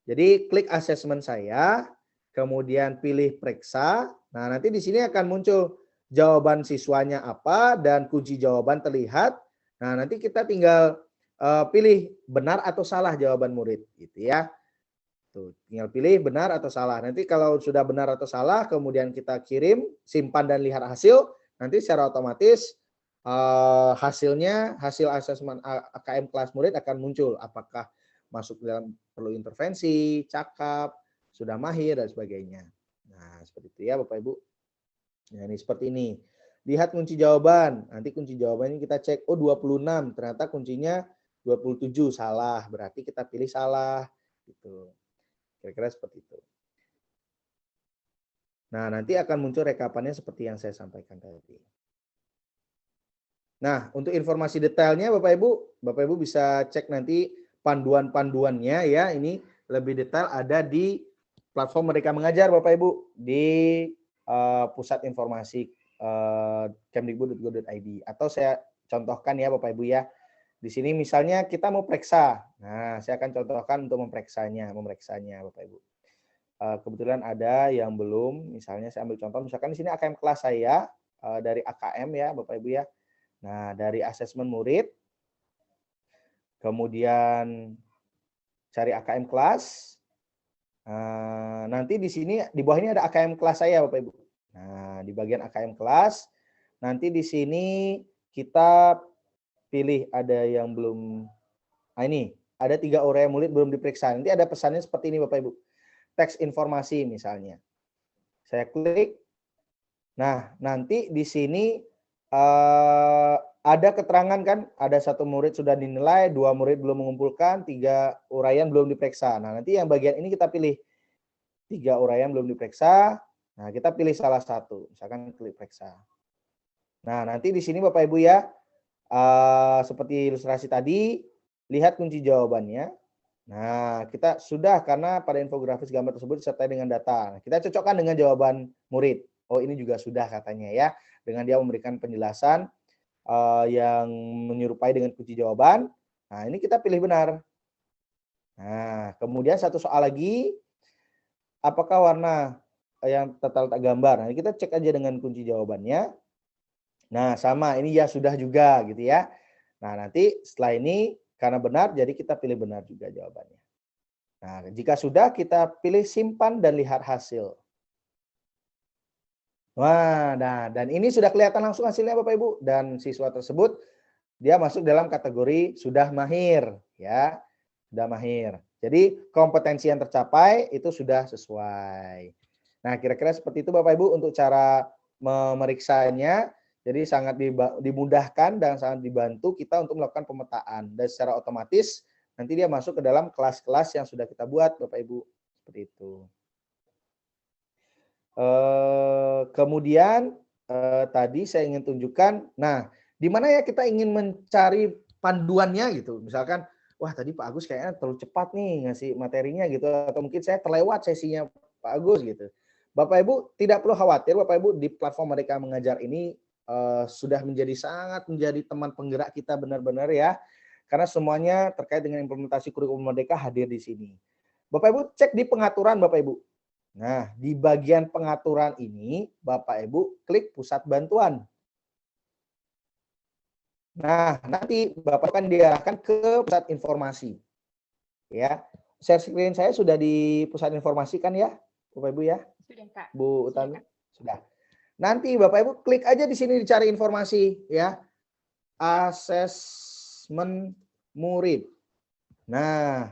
Jadi klik asesmen saya, kemudian pilih periksa. Nah, nanti di sini akan muncul jawaban siswanya apa dan kunci jawaban terlihat. Nah, nanti kita tinggal pilih benar atau salah jawaban murid gitu ya. Tuh, tinggal pilih benar atau salah. Nanti kalau sudah benar atau salah, kemudian kita kirim, simpan dan lihat hasil. Nanti secara otomatis hasilnya, hasil asesmen AKM kelas murid akan muncul. Apakah masuk dalam perlu intervensi, cakap, sudah mahir, dan sebagainya. Nah, seperti itu ya Bapak Ibu. Nah, ini seperti ini. Lihat kunci jawaban. Nanti kunci jawabannya kita cek, oh 26. Ternyata kuncinya 27, salah. Berarti kita pilih salah. Gitu. Kira-kira seperti itu. Nah, nanti akan muncul rekapannya seperti yang saya sampaikan tadi. Nah, untuk informasi detailnya Bapak Ibu bisa cek nanti panduan-panduannya ya. Ini lebih detail ada di platform Merdeka Mengajar Bapak Ibu di pusat informasi kemdikbud.go.id, atau saya contohkan ya Bapak Ibu ya. Di sini misalnya kita mau periksa. Nah, saya akan contohkan untuk memeriksanya Bapak Ibu. Kebetulan ada yang belum, misalnya saya ambil contoh, misalkan di sini AKM kelas saya dari AKM ya Bapak Ibu ya. Nah, dari asesmen murid, kemudian cari AKM kelas. Nanti di sini di bawah ini ada AKM kelas saya Bapak Ibu. Nah, di bagian AKM kelas, nanti di sini kita pilih ada yang belum. Nah, ini ada 3 uraian murid belum diperiksa. Nanti ada pesannya seperti ini Bapak Ibu. Teks informasi misalnya. Saya klik. Nah, nanti di sini ada keterangan kan, ada 1 murid sudah dinilai, 2 murid belum mengumpulkan, 3 uraian belum diperiksa. Nah, nanti yang bagian ini kita pilih 3 uraian belum diperiksa. Nah, kita pilih salah satu, misalkan klik periksa. Nah, nanti di sini Bapak Ibu ya, seperti ilustrasi tadi, lihat kunci jawabannya. Nah, kita sudah karena pada infografis gambar tersebut disertai dengan data. Nah, kita cocokkan dengan jawaban murid. Oh, ini juga sudah katanya ya. Dengan dia memberikan penjelasan yang menyerupai dengan kunci jawaban. Nah, ini kita pilih benar. Nah, kemudian satu soal lagi. Apakah warna yang terletak gambar? Nah, kita cek aja dengan kunci jawabannya. Nah, sama. Ini ya sudah juga gitu ya. Nah, nanti setelah ini karena benar, jadi kita pilih benar juga jawabannya. Nah, jika sudah, kita pilih simpan dan lihat hasil. Wah, nah, dan ini sudah kelihatan langsung hasilnya Bapak Ibu, dan siswa tersebut dia masuk dalam kategori sudah mahir ya, sudah mahir. Jadi kompetensi yang tercapai itu sudah sesuai. Nah, kira-kira seperti itu Bapak Ibu untuk cara memeriksanya. Jadi sangat dimudahkan dan sangat dibantu kita untuk melakukan pemetaan, dan secara otomatis nanti dia masuk ke dalam kelas-kelas yang sudah kita buat Bapak Ibu, seperti itu. Kemudian tadi saya ingin tunjukkan, nah di mana ya kita ingin mencari panduannya gitu. Misalkan wah tadi Pak Agus kayaknya terlalu cepat nih ngasih materinya gitu, atau mungkin saya terlewat sesinya Pak Agus gitu. Bapak Ibu tidak perlu khawatir, Bapak Ibu di platform Merdeka Mengajar ini sudah sangat menjadi teman penggerak kita benar-benar ya, karena semuanya terkait dengan implementasi kurikulum Merdeka hadir di sini. Bapak Ibu cek di pengaturan Bapak Ibu. Nah, di bagian pengaturan ini Bapak Ibu klik pusat bantuan. Nah, nanti Bapak akan diarahkan ke pusat informasi. Ya, share screen saya sudah di pusat informasi kan ya, Bapak Ibu ya? Sudah, Kak. Bu Utami? Sudah. Nanti Bapak Ibu klik aja di sini dicari informasi ya. Asesmen murid. Nah,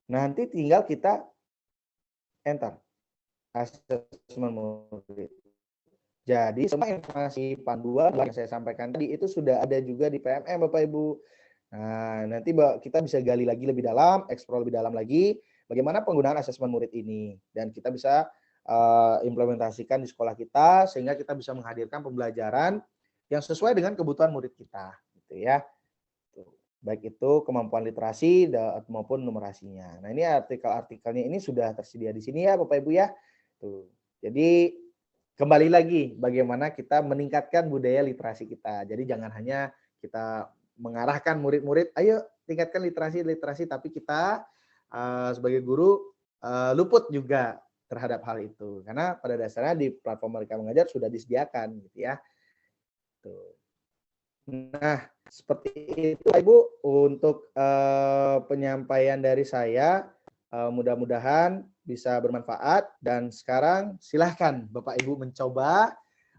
nanti tinggal kita enter. Asesmen murid. Jadi semua informasi panduan yang saya sampaikan tadi itu sudah ada juga di PMM Bapak Ibu. Nah, nanti kita bisa gali lagi lebih dalam, eksplor lebih dalam lagi bagaimana penggunaan asesmen murid ini, dan kita bisa implementasikan di sekolah kita sehingga kita bisa menghadirkan pembelajaran yang sesuai dengan kebutuhan murid kita, gitu ya. Baik itu kemampuan literasi maupun numerasinya. Nah, ini artikel-artikelnya ini sudah tersedia di sini ya Bapak Ibu ya. Tuh. Jadi kembali lagi bagaimana kita meningkatkan budaya literasi kita. Jadi jangan hanya kita mengarahkan murid-murid, ayo tingkatkan literasi, tapi kita sebagai guru luput juga terhadap hal itu. Karena pada dasarnya di platform Merdeka Mengajar sudah disediakan gitu ya. Tuh. Nah, seperti itu Ibu untuk penyampaian dari saya. Mudah-mudahan bisa bermanfaat, dan sekarang silahkan Bapak Ibu mencoba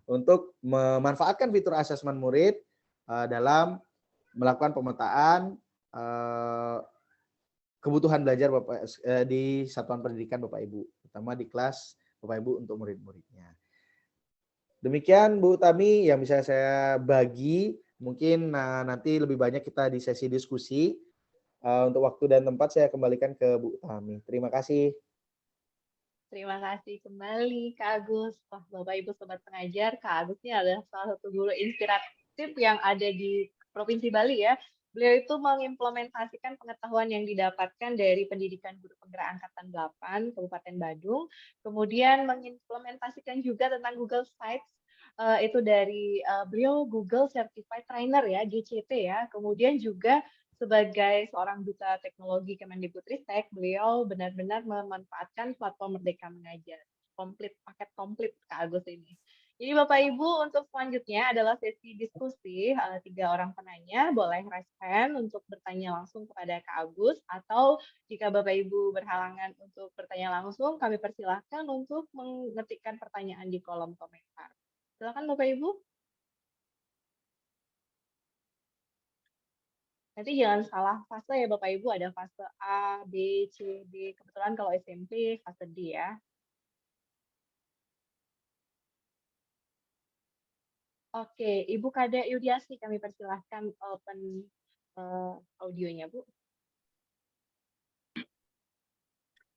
untuk memanfaatkan fitur asesmen murid dalam melakukan pemetaan kebutuhan belajar di satuan pendidikan Bapak Ibu, terutama di kelas Bapak Ibu untuk murid-muridnya. Demikian Bu Utami yang bisa saya bagi. Mungkin nanti lebih banyak kita di sesi diskusi. Untuk waktu dan tempat saya kembalikan ke Bu Utami. Terima kasih. Terima kasih kembali Kak Agus. Wah, Bapak Ibu Sobat Pengajar, Kak Agus ini adalah salah satu guru inspiratif yang ada di Provinsi Bali ya. Beliau itu mengimplementasikan pengetahuan yang didapatkan dari pendidikan guru penggerak angkatan 8 Kabupaten Badung, kemudian mengimplementasikan juga tentang Google Sites, itu dari beliau Google Certified Trainer ya, GCT ya, kemudian juga sebagai seorang duta teknologi Kemendikbudristek, beliau benar-benar memanfaatkan platform Merdeka Mengajar. Paket komplit Kak Agus ini. Jadi Bapak Ibu, untuk selanjutnya adalah sesi diskusi. 3 orang penanya boleh raise hand untuk bertanya langsung kepada Kak Agus, atau jika Bapak Ibu berhalangan untuk bertanya langsung, kami persilahkan untuk mengetikkan pertanyaan di kolom komentar. Silakan Bapak Ibu. Nanti jangan salah fase ya Bapak Ibu, ada fase A, B, C, D. Kebetulan kalau SMP fase D ya. Oke, Ibu Kade Yudiasi, kami persilahkan open audionya, Bu.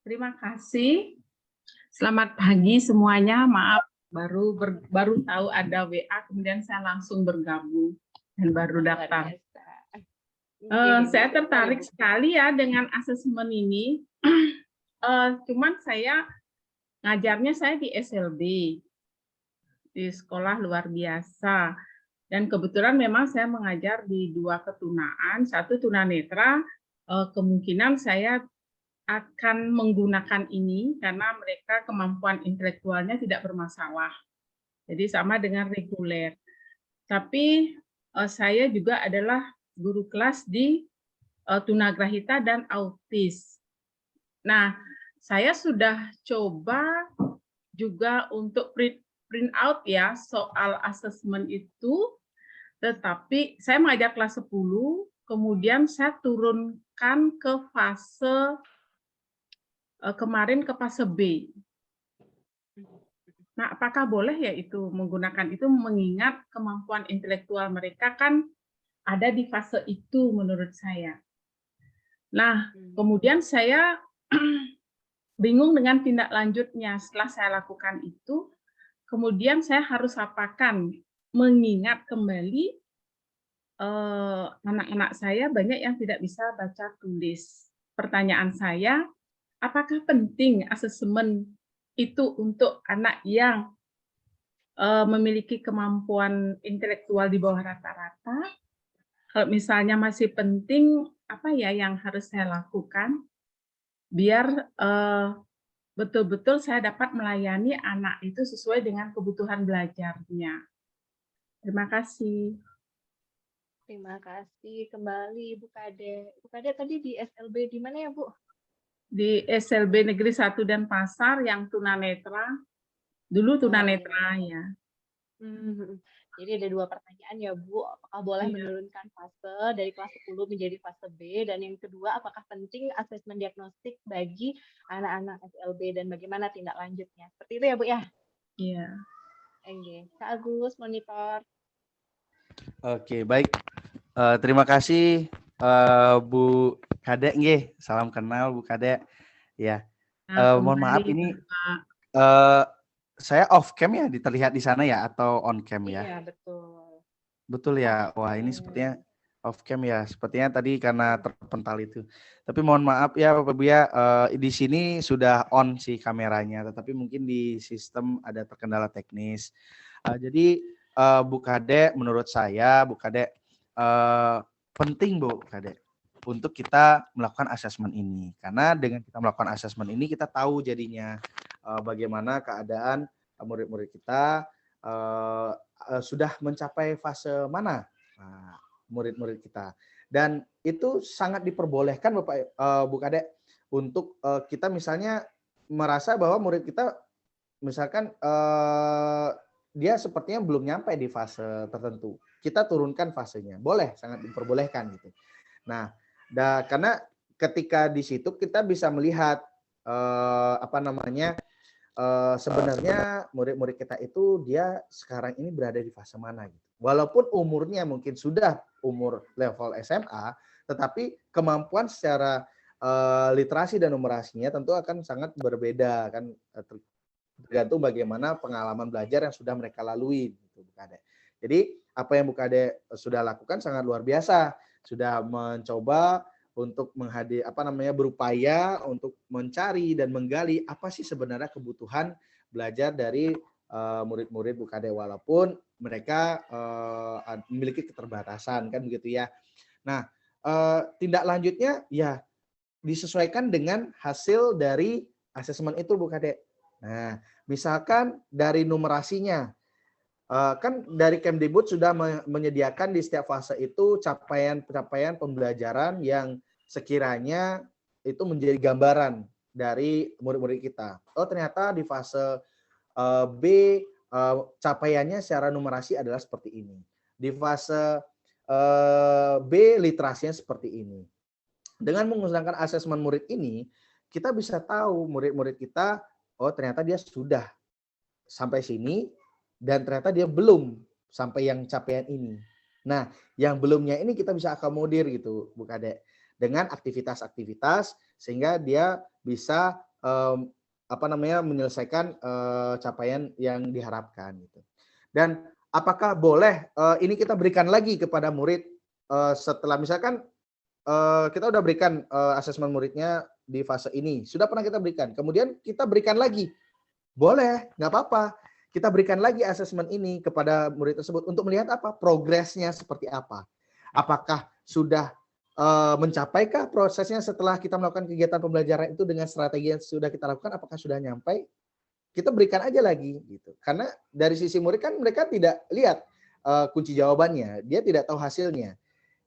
Terima kasih. Selamat pagi semuanya. Maaf, baru tahu ada WA, kemudian saya langsung bergabung dan baru daftar. Saya tertarik sekali ya dengan asesmen ini. Cuman saya ngajarnya di SLB. Di sekolah luar biasa, dan kebetulan memang saya mengajar di 2 ketunaan, 1 tunanetra. Kemungkinan saya akan menggunakan ini karena mereka kemampuan intelektualnya tidak bermasalah, jadi sama dengan reguler. Tapi saya juga adalah guru kelas di tunagrahita dan autis. Nah, saya sudah coba juga untuk print out ya soal asesmen itu, tetapi saya mengajar kelas 10, kemudian saya turunkan ke fase kemarin ke fase B. Nah, apakah boleh ya itu menggunakan itu, mengingat kemampuan intelektual mereka kan ada di fase itu menurut saya. Nah, kemudian saya bingung dengan tindak lanjutnya setelah saya lakukan itu. Kemudian saya harus apakan, mengingat kembali anak-anak saya banyak yang tidak bisa baca tulis. Pertanyaan saya, apakah penting asesmen itu untuk anak yang memiliki kemampuan intelektual di bawah rata-rata? Kalau misalnya masih penting, apa ya yang harus saya lakukan biar betul-betul saya dapat melayani anak itu sesuai dengan kebutuhan belajarnya. Terima kasih. Terima kasih kembali Bu Kade. Bu Kade tadi di SLB di mana ya Bu? Di SLB Negeri 1 dan Pasar yang tunanetra. Dulu tunanetra ya. Jadi ada 2 pertanyaan ya Bu, apakah boleh Iya. menurunkan fase dari kelas 10 menjadi fase B, dan yang kedua apakah penting asesmen diagnostik bagi anak-anak SLB dan bagaimana tindak lanjutnya? Seperti itu ya Bu ya? Iya. Oke, Kak Agus monitor. Oke, baik. Terima kasih Bu Kade nggih. Salam kenal Bu Kade. Ya. Nah, Mohon maaf kembali, ini Bapak. saya off cam ya, terlihat di sana ya atau on cam ya? Iya, betul. Betul ya. Wah, ini sepertinya off cam ya. Sepertinya tadi karena terpental itu. Tapi mohon maaf ya Bapak Ibu ya, di sini sudah on sih kameranya, tetapi mungkin di sistem ada terkendala teknis. Jadi Bu Kade, menurut saya Bu Kade penting Bu Kade untuk kita melakukan asesmen ini, karena dengan kita melakukan asesmen ini kita tahu jadinya bagaimana keadaan murid-murid kita sudah mencapai fase mana murid-murid kita, dan itu sangat diperbolehkan Bapak Bu Kade untuk kita misalnya merasa bahwa murid kita misalkan dia sepertinya belum nyampe di fase tertentu, kita turunkan fasenya, boleh, sangat diperbolehkan gitu. Nah, karena ketika di situ kita bisa melihat sebenarnya murid-murid kita itu dia sekarang ini berada di fase mana gitu. Walaupun umurnya mungkin sudah umur level SMA, tetapi kemampuan secara literasi dan numerasinya tentu akan sangat berbeda kan, tergantung bagaimana pengalaman belajar yang sudah mereka lalui gitu Bu Kade. Jadi apa yang Bu Kade sudah lakukan sangat luar biasa, sudah mencoba untuk berupaya untuk mencari dan menggali apa sih sebenarnya kebutuhan belajar dari murid-murid Bu Kade, walaupun mereka memiliki keterbatasan kan begitu ya. Nah, tindak lanjutnya ya disesuaikan dengan hasil dari asesmen itu Bu Kade. Nah, misalkan dari numerasinya, kan dari Kemdikbud sudah menyediakan di setiap fase itu capaian pembelajaran yang sekiranya itu menjadi gambaran dari murid-murid kita. Oh, ternyata di fase B capaiannya secara numerasi adalah seperti ini. Di fase B literasinya seperti ini. Dengan menggunakan asesmen murid ini, kita bisa tahu murid-murid kita, oh ternyata dia sudah sampai sini, dan ternyata dia belum sampai yang capaian ini. Nah, yang belumnya ini kita bisa akomodir gitu, Bu Kade, dengan aktivitas-aktivitas sehingga dia bisa menyelesaikan capaian yang diharapkan gitu. Dan apakah boleh ini kita berikan lagi kepada murid setelah misalkan kita udah berikan asesmen muridnya di fase ini, sudah pernah kita berikan, kemudian kita berikan lagi, boleh, nggak apa-apa. Kita berikan lagi asesmen ini kepada murid tersebut untuk melihat apa progresnya seperti apa. Apakah sudah mencapaikah prosesnya setelah kita melakukan kegiatan pembelajaran itu dengan strategi yang sudah kita lakukan, apakah sudah nyampe? Kita berikan aja lagi gitu. Karena dari sisi murid kan mereka tidak lihat kunci jawabannya, dia tidak tahu hasilnya.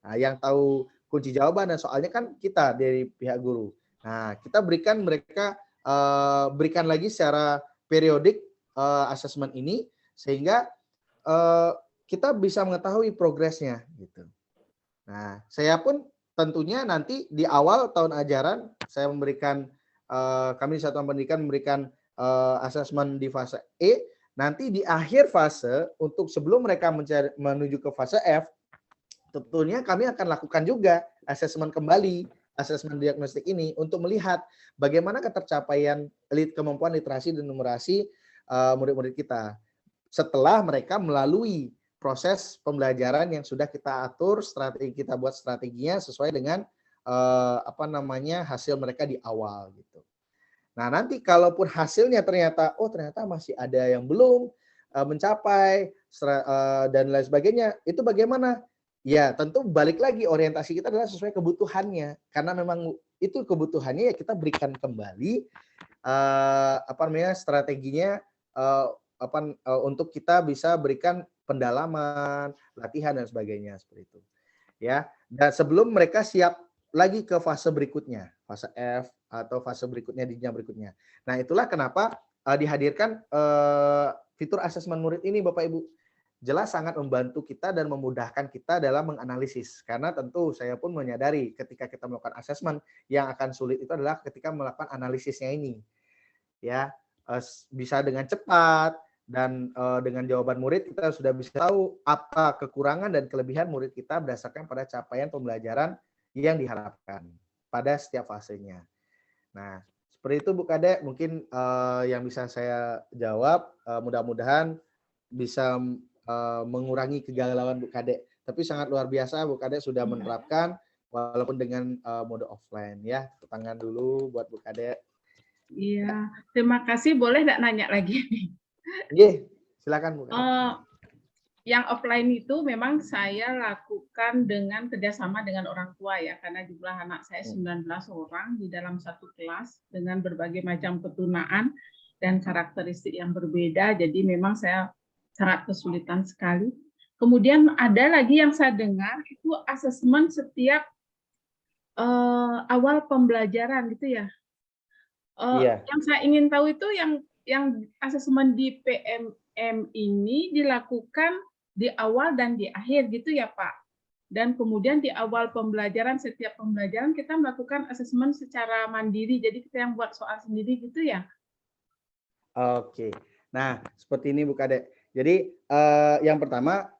Nah, yang tahu kunci jawaban dan soalnya kan kita dari pihak guru. Nah, kita berikan mereka berikan lagi secara periodik asesmen ini sehingga kita bisa mengetahui progresnya gitu. Nah, saya pun tentunya nanti di awal tahun ajaran saya memberikan kami di Satuan Pendidikan memberikan asesmen di fase E, nanti di akhir fase untuk sebelum mereka menuju ke fase F, tentunya kami akan lakukan juga asesmen kembali, asesmen diagnostik ini untuk melihat bagaimana ketercapaian kemampuan literasi dan numerasi murid-murid kita setelah mereka melalui proses pembelajaran yang sudah kita atur, kita buat strateginya sesuai dengan hasil mereka di awal gitu. Nah, nanti kalaupun hasilnya ternyata masih ada yang belum mencapai dan lain sebagainya, itu bagaimana? Ya, tentu balik lagi orientasi kita adalah sesuai kebutuhannya. Karena memang itu kebutuhannya ya kita berikan kembali strateginya untuk kita bisa berikan pendalaman, latihan dan sebagainya seperti itu. Ya, dan sebelum mereka siap lagi ke fase berikutnya, fase F atau fase berikutnya di jenjang berikutnya. Nah, itulah kenapa dihadirkan fitur asesmen murid ini, Bapak Ibu. Jelas sangat membantu kita dan memudahkan kita dalam menganalisis. Karena tentu saya pun menyadari ketika kita melakukan asesmen, yang akan sulit itu adalah ketika melakukan analisisnya ini. Ya, bisa dengan cepat dan dengan jawaban murid kita sudah bisa tahu apa kekurangan dan kelebihan murid kita berdasarkan pada capaian pembelajaran yang diharapkan pada setiap fasenya. Nah, seperti itu Bu Kade, mungkin yang bisa saya jawab, mudah-mudahan bisa mengurangi kegalauan Bu Kade. Tapi sangat luar biasa Bu Kade sudah menerapkan walaupun dengan mode offline ya. Tangan dulu buat Bu Kade. Iya, terima kasih. Boleh nggak nanya lagi? Iya, silakan Bu Kade. Yang offline itu memang saya lakukan dengan kerjasama dengan orang tua ya, karena jumlah anak saya 19 orang di dalam satu kelas dengan berbagai macam ketunaan dan karakteristik yang berbeda, jadi memang saya sangat kesulitan sekali. Kemudian ada lagi yang saya dengar itu asesmen setiap awal pembelajaran gitu ya. Yang saya ingin tahu itu yang asesmen di PMM ini dilakukan di awal dan di akhir gitu ya Pak. Dan kemudian di awal pembelajaran, setiap pembelajaran kita melakukan asesmen secara mandiri, jadi kita yang buat soal sendiri gitu ya. Oke, nah seperti ini Bu Kade. Jadi yang pertama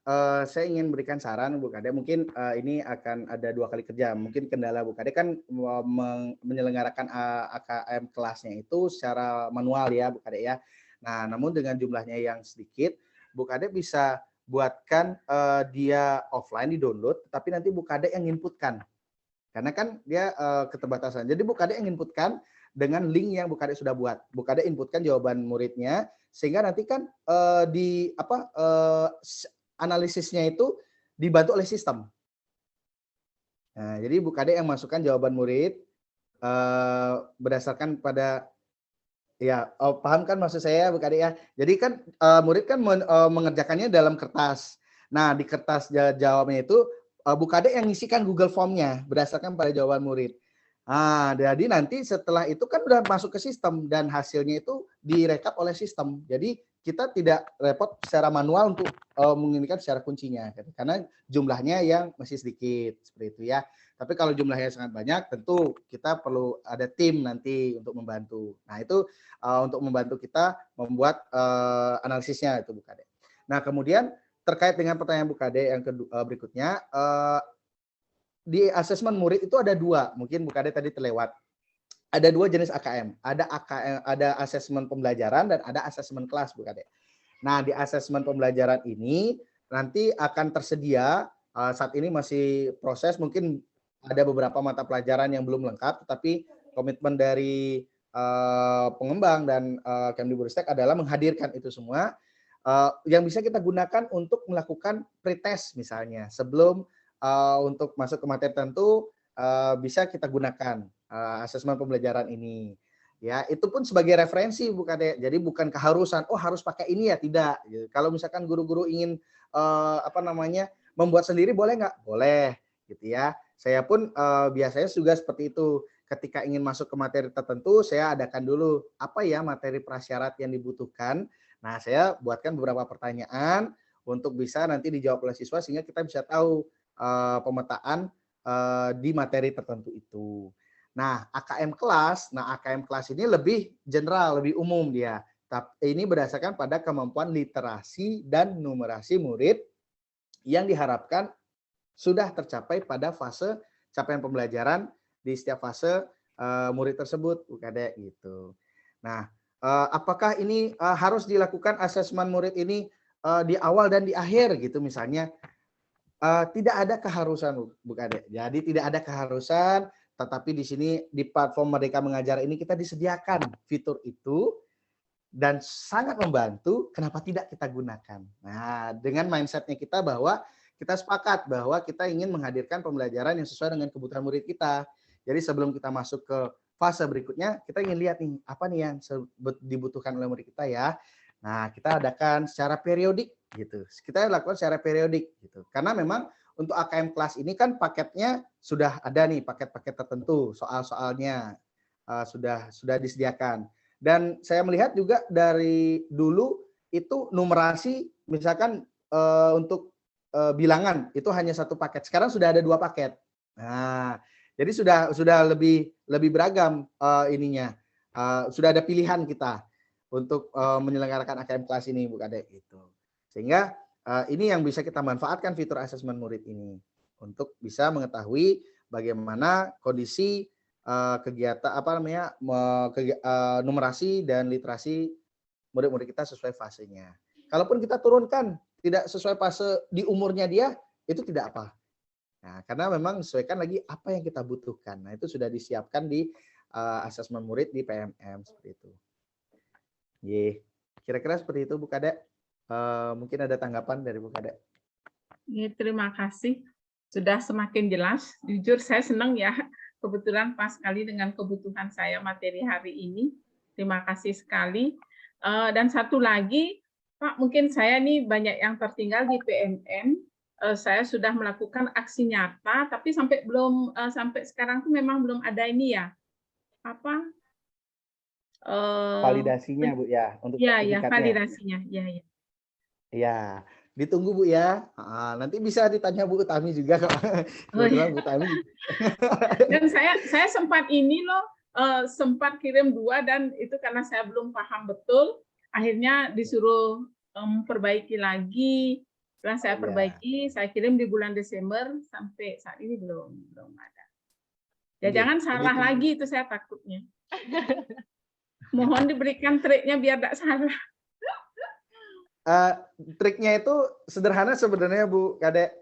saya ingin berikan saran Bu Kade, mungkin ini akan ada 2 kali kerja. Mungkin kendala Bu Kade kan menyelenggarakan AKM kelasnya itu secara manual ya Bu Kade ya. Nah, namun dengan jumlahnya yang sedikit, Bu Kade bisa buatkan dia offline di-download, tapi nanti Bu Kade yang inputkan. Karena kan dia keterbatasan. Jadi Bu Kade yang inputkan dengan link yang Bu Kade sudah buat. Bu Kade inputkan jawaban muridnya, sehingga nanti kan analisisnya itu dibantu oleh sistem. Nah, jadi Bu Kade yang masukkan jawaban murid berdasarkan pada paham kan maksud saya Bu Kade ya. Jadi kan murid kan mengerjakannya dalam kertas. Nah, di kertas jawabnya itu Bu Kade yang ngisikan Google Form-nya berdasarkan pada jawaban murid. Nah, jadi nanti setelah itu kan udah masuk ke sistem dan hasilnya itu direkap oleh sistem. Jadi kita tidak repot secara manual untuk menginginkan secara kuncinya, karena jumlahnya yang masih sedikit seperti itu ya. Tapi kalau jumlahnya sangat banyak, tentu kita perlu ada tim nanti untuk membantu. Nah itu untuk membantu kita membuat analisisnya itu Bu Kade. Nah kemudian terkait dengan pertanyaan Bu Kade yang berikutnya, di asesmen murid itu ada 2, mungkin Bu Kade tadi terlewat. Ada 2 jenis AKM, ada asesmen pembelajaran dan ada asesmen kelas Bu Kade. Nah di asesmen pembelajaran ini nanti akan tersedia, saat ini masih proses, mungkin ada beberapa mata pelajaran yang belum lengkap, tetapi komitmen dari pengembang dan Kemdikbudristek adalah menghadirkan itu semua yang bisa kita gunakan untuk melakukan pretest misalnya sebelum untuk masuk ke materi tertentu bisa kita gunakan asesmen pembelajaran ini. Ya, itu pun sebagai referensi Bu Kade. Jadi bukan keharusan, harus pakai ini ya, tidak. Kalau misalkan guru-guru ingin membuat sendiri boleh nggak? Boleh, gitu ya. Saya pun biasanya juga seperti itu. Ketika ingin masuk ke materi tertentu, saya adakan dulu apa ya materi prasyarat yang dibutuhkan. Nah, saya buatkan beberapa pertanyaan untuk bisa nanti dijawab oleh siswa sehingga kita bisa tahu pemetaan di materi tertentu itu. Nah, AKM kelas ini lebih general, lebih umum dia. Tapi ini berdasarkan pada kemampuan literasi dan numerasi murid yang diharapkan sudah tercapai pada fase capaian pembelajaran di setiap fase murid tersebut, Bu Kade gitu. Nah, apakah ini harus dilakukan asesmen murid ini di awal dan di akhir gitu misalnya. Tidak ada keharusan, Bu Kade. Jadi tidak ada keharusan, tetapi di sini di platform Merdeka Mengajar ini kita disediakan fitur itu dan sangat membantu. Kenapa tidak kita gunakan? Nah, dengan mindsetnya kita bahwa kita sepakat bahwa kita ingin menghadirkan pembelajaran yang sesuai dengan kebutuhan murid kita. Jadi sebelum kita masuk ke fase berikutnya, kita ingin lihat nih apa nih yang dibutuhkan oleh murid kita ya. Nah, kita adakan secara periodik gitu. Kita lakukan secara periodik gitu. Karena memang untuk AKM kelas ini kan paketnya sudah ada nih, paket-paket tertentu, soal-soalnya sudah disediakan. Dan saya melihat juga dari dulu itu numerasi misalkan untuk bilangan itu hanya satu paket. Sekarang sudah ada 2 paket. Nah, jadi sudah lebih beragam ininya. Sudah ada pilihan kita untuk menyelenggarakan AKM kelas ini, Bu Kade itu. Sehingga ini yang bisa kita manfaatkan fitur asesmen murid ini untuk bisa mengetahui bagaimana kondisi kegiatan numerasi dan literasi murid-murid kita sesuai fasenya. Kalaupun kita turunkan tidak sesuai fase di umurnya dia, itu tidak apa. Nah, karena memang sesuaikan lagi apa yang kita butuhkan. Nah, itu sudah disiapkan di asesmen murid di PMM seperti itu. Kira-kira seperti itu Bu Kade. Mungkin ada tanggapan dari Bu Kade. Terima kasih. Sudah semakin jelas. Jujur saya senang ya. Kebetulan pas sekali dengan kebutuhan saya materi hari ini. Terima kasih sekali. Dan satu lagi, Pak, mungkin saya nih banyak yang tertinggal di PMM. Saya sudah melakukan aksi nyata, tapi sampai sekarang tuh memang belum ada ini ya. Apa? Validasinya Bu ya untuk ya validasinya ya ditunggu Bu ya. Nanti bisa ditanya Bu Utami juga kok. Bu Utami. Dan saya sempat ini loh sempat kirim 2 dan itu karena saya belum paham betul, akhirnya disuruh perbaiki lagi. Setelah saya perbaiki, saya kirim di bulan Desember, sampai saat ini belum ada. Ya jangan salah lagi, itu saya takutnya. Mohon diberikan triknya biar tidak salah. Triknya itu sederhana sebenarnya Bu Kade.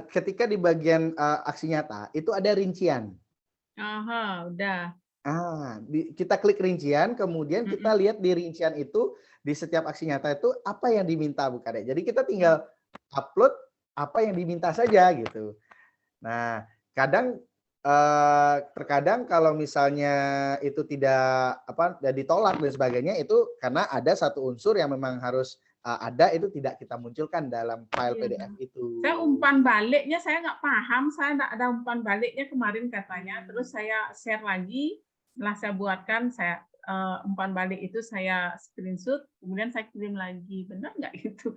Ketika di bagian aksi nyata itu ada rincian. Udah. Kita klik rincian, kemudian kita lihat di rincian itu di setiap aksi nyata itu apa yang diminta Bu Kade. Jadi kita tinggal upload apa yang diminta saja gitu. Nah, terkadang kalau misalnya itu tidak ditolak dan sebagainya, itu karena ada satu unsur yang memang harus ada, itu tidak kita munculkan dalam file PDF itu. Saya umpan baliknya saya nggak paham, saya nggak ada umpan baliknya kemarin katanya, terus saya share lagi, setelah saya buatkan, saya umpan balik itu saya screenshot, kemudian saya kirim lagi, benar nggak itu?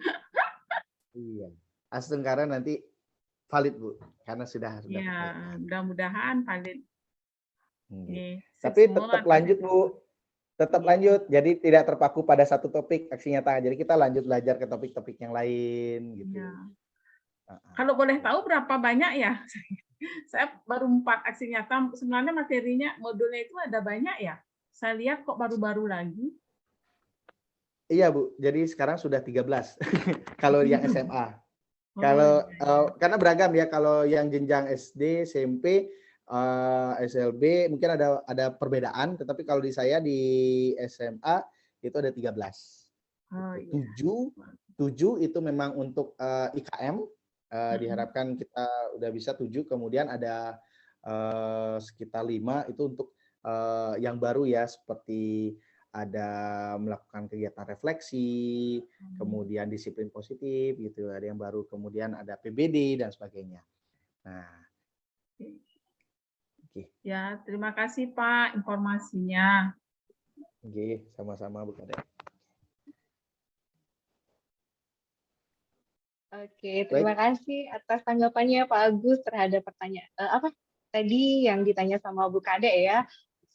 Iya, Astengkara nanti valid Bu, karena sudah. Ya, mudah-mudahan valid. Tapi tetap lanjut Bu, tetap lanjut. Jadi tidak terpaku pada satu topik aksi nyata. Jadi kita lanjut belajar ke topik-topik yang lain gitu. Ya. Kalau boleh tahu berapa banyak ya? Saya baru 4 aksi nyata. Sebenarnya materinya modulnya itu ada banyak ya. Saya lihat kok baru-baru lagi. Iya Bu, jadi sekarang sudah 13 kalau yang SMA. Kalau karena beragam ya, kalau yang jenjang SD, SMP, SLB mungkin ada perbedaan, tetapi kalau di saya di SMA itu ada 13. 7 itu memang untuk IKM, diharapkan kita udah bisa 7, kemudian ada sekitar 5 itu untuk yang baru ya, seperti ada melakukan kegiatan refleksi, kemudian disiplin positif gitu, ada yang baru, kemudian ada PBD dan sebagainya. Nah, ya, terima kasih Pak informasinya. Sama-sama Bu Kade. Terima kasih atas tanggapannya Pak Agus terhadap pertanyaan tadi yang ditanya sama Bu Kade ya.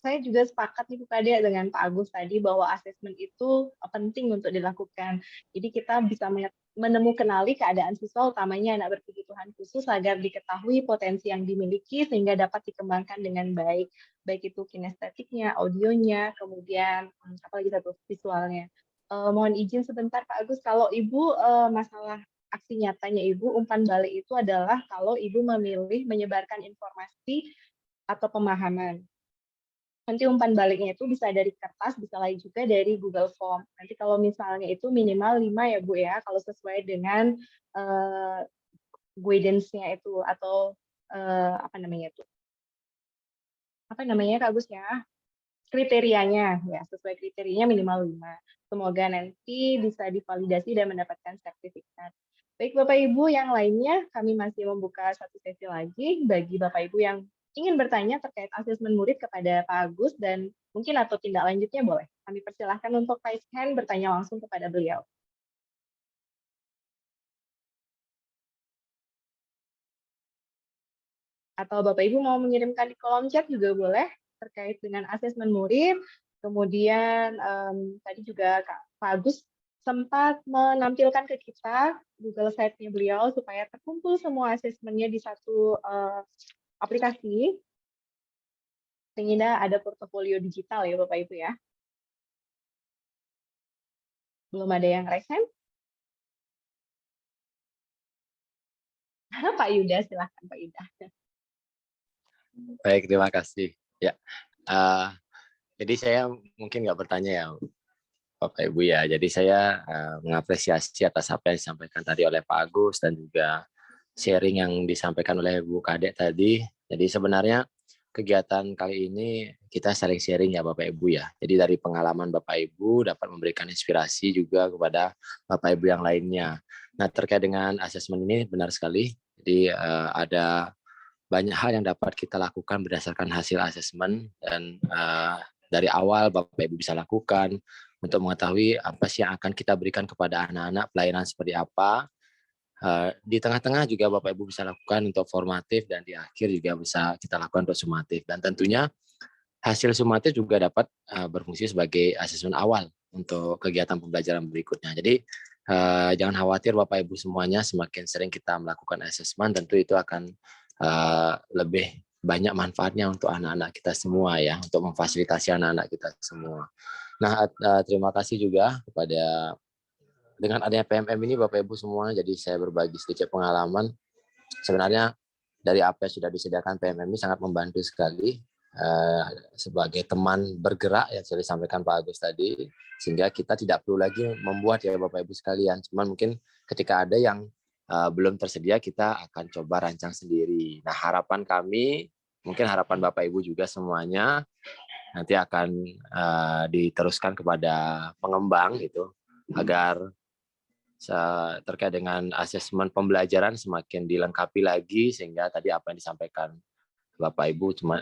Saya juga sepakat nih Bu Kade dengan Pak Agus tadi bahwa asesmen itu penting untuk dilakukan. Jadi kita bisa menemukanali keadaan siswa, utamanya anak berkebutuhan khusus, agar diketahui potensi yang dimiliki sehingga dapat dikembangkan dengan baik itu kinestetiknya, audionya, kemudian apalagi satu visualnya. Mohon izin sebentar Pak Agus, kalau Ibu masalah aksi nyatanya Ibu, umpan balik itu adalah kalau Ibu memilih menyebarkan informasi atau pemahaman. Nanti umpan baliknya itu bisa dari kertas, bisa lagi juga dari Google Form. Nanti kalau misalnya itu minimal 5 ya Bu ya, kalau sesuai dengan guidance-nya itu atau apa namanya itu? Apa namanya Kak Agus ya? Kriterianya ya, sesuai kriterianya minimal 5. Semoga nanti bisa divalidasi dan mendapatkan sertifikat. Baik Bapak Ibu, yang lainnya kami masih membuka satu sesi lagi bagi Bapak Ibu yang ingin bertanya terkait asesmen murid kepada Pak Agus dan mungkin atau tindak lanjutnya boleh. Kami persilahkan untuk raise hand bertanya langsung kepada beliau. Atau Bapak Ibu mau mengirimkan di kolom chat juga boleh terkait dengan asesmen murid. Kemudian tadi juga Pak Agus sempat menampilkan ke kita Google Site-nya beliau supaya terkumpul semua asesmennya di satu aplikasi. Sehingga ada portofolio digital ya Bapak Ibu ya. Belum ada yang raise hand? Pak Yuda, silahkan Pak Yuda. Baik, terima kasih. Ya, jadi saya mungkin nggak bertanya ya, Bapak Ibu ya. Jadi saya mengapresiasi atas apa yang disampaikan tadi oleh Pak Agus dan juga sharing yang disampaikan oleh Bu Kadek tadi. Jadi sebenarnya kegiatan kali ini kita saling sharing ya Bapak Ibu ya. Jadi dari pengalaman Bapak Ibu dapat memberikan inspirasi juga kepada Bapak Ibu yang lainnya. Nah terkait dengan asesmen ini benar sekali. Jadi ada banyak hal yang dapat kita lakukan berdasarkan hasil asesmen dan dari awal Bapak Ibu bisa lakukan untuk mengetahui apa sih yang akan kita berikan kepada anak-anak, pelayanan seperti apa. Di tengah-tengah juga Bapak Ibu bisa lakukan untuk formatif dan di akhir juga bisa kita lakukan untuk sumatif. Dan tentunya hasil sumatif juga dapat berfungsi sebagai asesmen awal untuk kegiatan pembelajaran berikutnya. Jadi jangan khawatir Bapak Ibu semuanya, semakin sering kita melakukan asesmen tentu itu akan lebih banyak manfaatnya untuk anak-anak kita semua ya, untuk memfasilitasi anak-anak kita semua. Nah, terima kasih juga kepada dengan adanya PMM ini Bapak Ibu semua, jadi saya berbagi sedikit pengalaman. Sebenarnya dari apa yang sudah disediakan PMM ini sangat membantu sekali sebagai teman bergerak yang sudah disampaikan Pak Agus tadi, sehingga kita tidak perlu lagi membuat ya Bapak Ibu sekalian. Cuman mungkin ketika ada yang belum tersedia kita akan coba rancang sendiri. Nah harapan kami, mungkin harapan Bapak Ibu juga semuanya nanti akan diteruskan kepada pengembang gitu agar terkait dengan asesmen pembelajaran semakin dilengkapi lagi sehingga tadi apa yang disampaikan Bapak Ibu cuma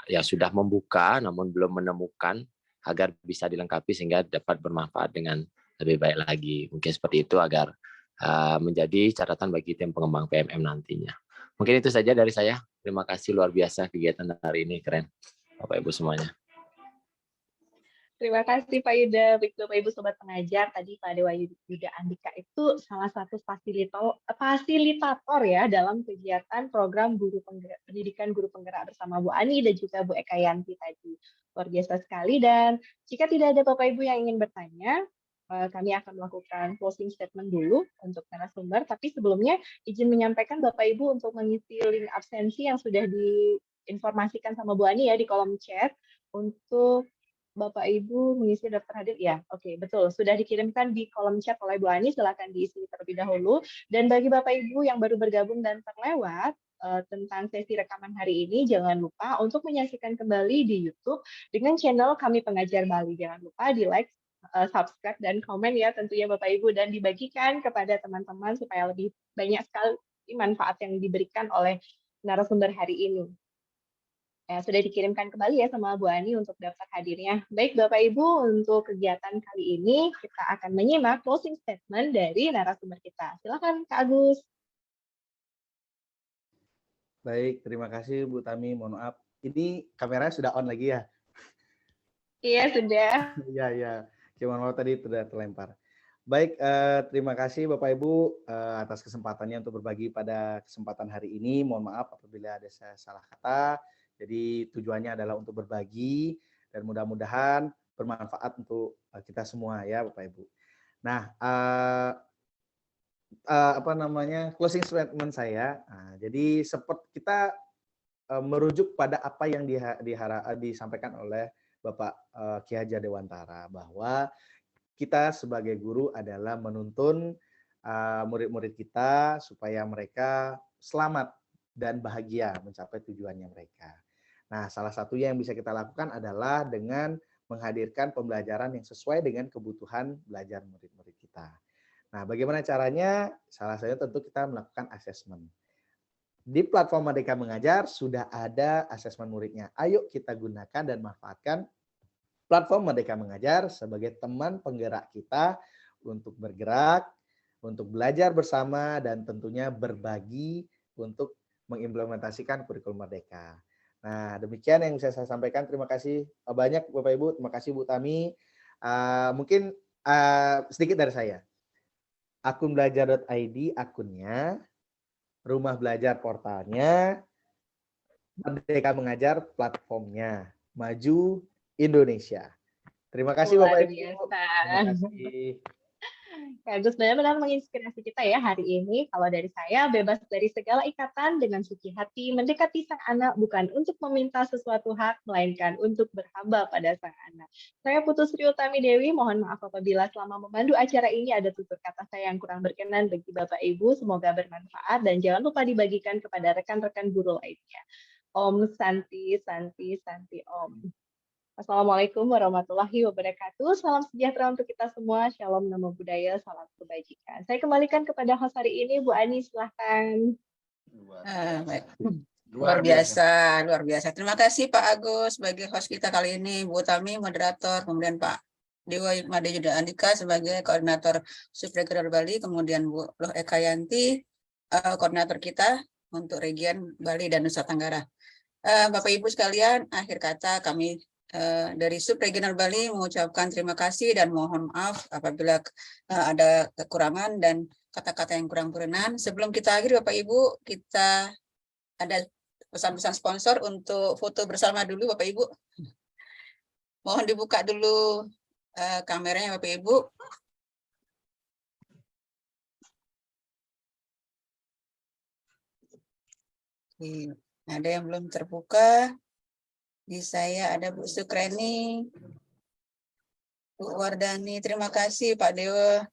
yang sudah membuka namun belum menemukan agar bisa dilengkapi sehingga dapat bermanfaat dengan lebih baik lagi. Mungkin seperti itu agar menjadi catatan bagi tim pengembang PMM nantinya. Mungkin itu saja dari saya. Terima kasih luar biasa kegiatan hari ini, keren Bapak Ibu semuanya. Terima kasih Pak Yuda, Bapak Ibu Sobat Pengajar. Tadi Pak Dewa Yuda Andika itu salah satu fasilitator ya dalam kegiatan program pendidikan guru penggerak bersama Bu Ani dan juga Bu Eka Yanti tadi. Luar biasa sekali dan jika tidak ada Bapak Ibu yang ingin bertanya, kami akan melakukan closing statement dulu untuk narasumber. Tapi sebelumnya izin menyampaikan Bapak Ibu untuk mengisi link absensi yang sudah diinformasikan sama Bu Ani ya di kolom chat untuk Bapak Ibu mengisi daftar hadir ya, oke betul sudah dikirimkan di kolom chat oleh Bu Ani, silakan diisi terlebih dahulu. Dan bagi Bapak Ibu yang baru bergabung dan terlewat tentang sesi rekaman hari ini, jangan lupa untuk menyaksikan kembali di YouTube dengan channel Kami Pengajar Bali. Jangan lupa di like, subscribe dan komen ya tentunya Bapak Ibu dan dibagikan kepada teman-teman supaya lebih banyak sekali manfaat yang diberikan oleh narasumber hari ini. Sudah dikirimkan kembali ya sama Bu Ani untuk daftar hadirnya. Baik Bapak Ibu, untuk kegiatan kali ini kita akan menyimak closing statement dari narasumber kita. Silakan Kak Agus. Baik, terima kasih Bu Tami. Mohon maaf, ini kameranya sudah on lagi ya? Iya sudah. Iya. Cuma mau tadi sudah terlempar. Baik, terima kasih Bapak Ibu atas kesempatannya untuk berbagi pada kesempatan hari ini. Mohon maaf apabila ada salah kata. Jadi tujuannya adalah untuk berbagi dan mudah-mudahan bermanfaat untuk kita semua ya Bapak Ibu. Nah, closing statement saya. Jadi seperti kita merujuk pada apa yang disampaikan oleh Bapak Ki Hajar Dewantara, bahwa kita sebagai guru adalah menuntun murid-murid kita supaya mereka selamat dan bahagia mencapai tujuannya mereka. Nah, salah satu yang bisa kita lakukan adalah dengan menghadirkan pembelajaran yang sesuai dengan kebutuhan belajar murid-murid kita. Nah, bagaimana caranya? Salah satunya tentu kita melakukan assessment. Di platform Merdeka Mengajar sudah ada asesmen muridnya. Ayo kita gunakan dan manfaatkan platform Merdeka Mengajar sebagai teman penggerak kita untuk bergerak, untuk belajar bersama, dan tentunya berbagi untuk mengimplementasikan kurikulum Merdeka. Nah, demikian yang bisa saya sampaikan. Terima kasih banyak Bapak Ibu. Terima kasih Bu Tami. Mungkin sedikit dari saya. Akunbelajar.id akunnya, Rumah Belajar portalnya, Merdeka Mengajar platformnya. Maju Indonesia. Terima kasih Luar Bapak Ibu. biasa. Terima kasih. Kak Agus benar-benar menginspirasi kita ya hari ini. Kalau dari saya, bebas dari segala ikatan dengan suci hati, mendekati sang anak bukan untuk meminta sesuatu hak, melainkan untuk berhamba pada sang anak. Saya Putu Sri Utami Dewi, mohon maaf apabila selama memandu acara ini ada tutur kata saya yang kurang berkenan bagi Bapak Ibu. Semoga bermanfaat dan jangan lupa dibagikan kepada rekan-rekan guru lainnya. Om Santi, Santi, Santi Om. Assalamualaikum warahmatullahi wabarakatuh. Salam sejahtera untuk kita semua. Shalom, namo buddhaya, salam kebajikan. Saya kembalikan kepada host hari ini, Bu Ani, silahkan. Baik. Luar biasa, luar biasa. Terima kasih Pak Agus sebagai host kita kali ini, Bu Tami, moderator, kemudian Pak Dewa Made Yuda Andika sebagai koordinator Subregional Bali, kemudian Bu Loh Eka Yanti, koordinator kita untuk region Bali dan Nusa Tenggara. Bapak Ibu sekalian, akhir kata kami dari Subregional Bali mengucapkan terima kasih dan mohon maaf apabila ada kekurangan dan kata-kata yang kurang berkenan. Sebelum kita akhiri Bapak Ibu, kita ada pesan-pesan sponsor untuk foto bersama dulu Bapak Ibu. Mohon dibuka dulu kameranya Bapak Ibu. Ada yang belum terbuka. Di saya ada Bu Sukreni, Bu Wardani, terima kasih Pak Dewa.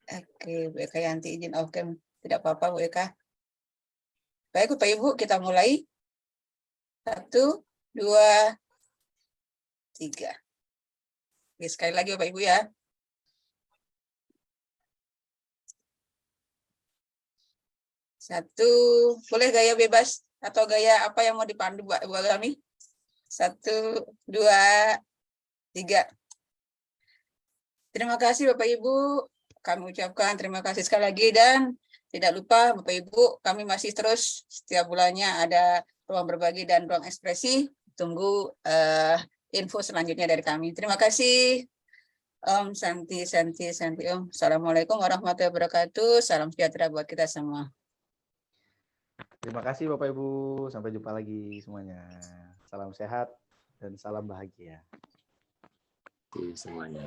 Oke, Bu Eka Yanti izin off cam, tidak apa-apa Bu Eka. Baik Bapak Ibu, kita mulai. 1, 2, 3. Oke, sekali lagi Bapak Ibu ya. 1, boleh gaya bebas atau gaya apa yang mau dipandu buat kami? 1, 2, 3. Terima kasih Bapak Ibu. Kami ucapkan terima kasih sekali lagi dan tidak lupa Bapak Ibu, kami masih terus setiap bulannya ada ruang berbagi dan ruang ekspresi. Tunggu info selanjutnya dari kami. Terima kasih. Om Santi, Santi, Santi Om. Assalamualaikum warahmatullahi wabarakatuh. Salam sejahtera buat kita semua. Terima kasih Bapak Ibu. Sampai jumpa lagi semuanya. Salam sehat dan salam bahagia. Semuanya.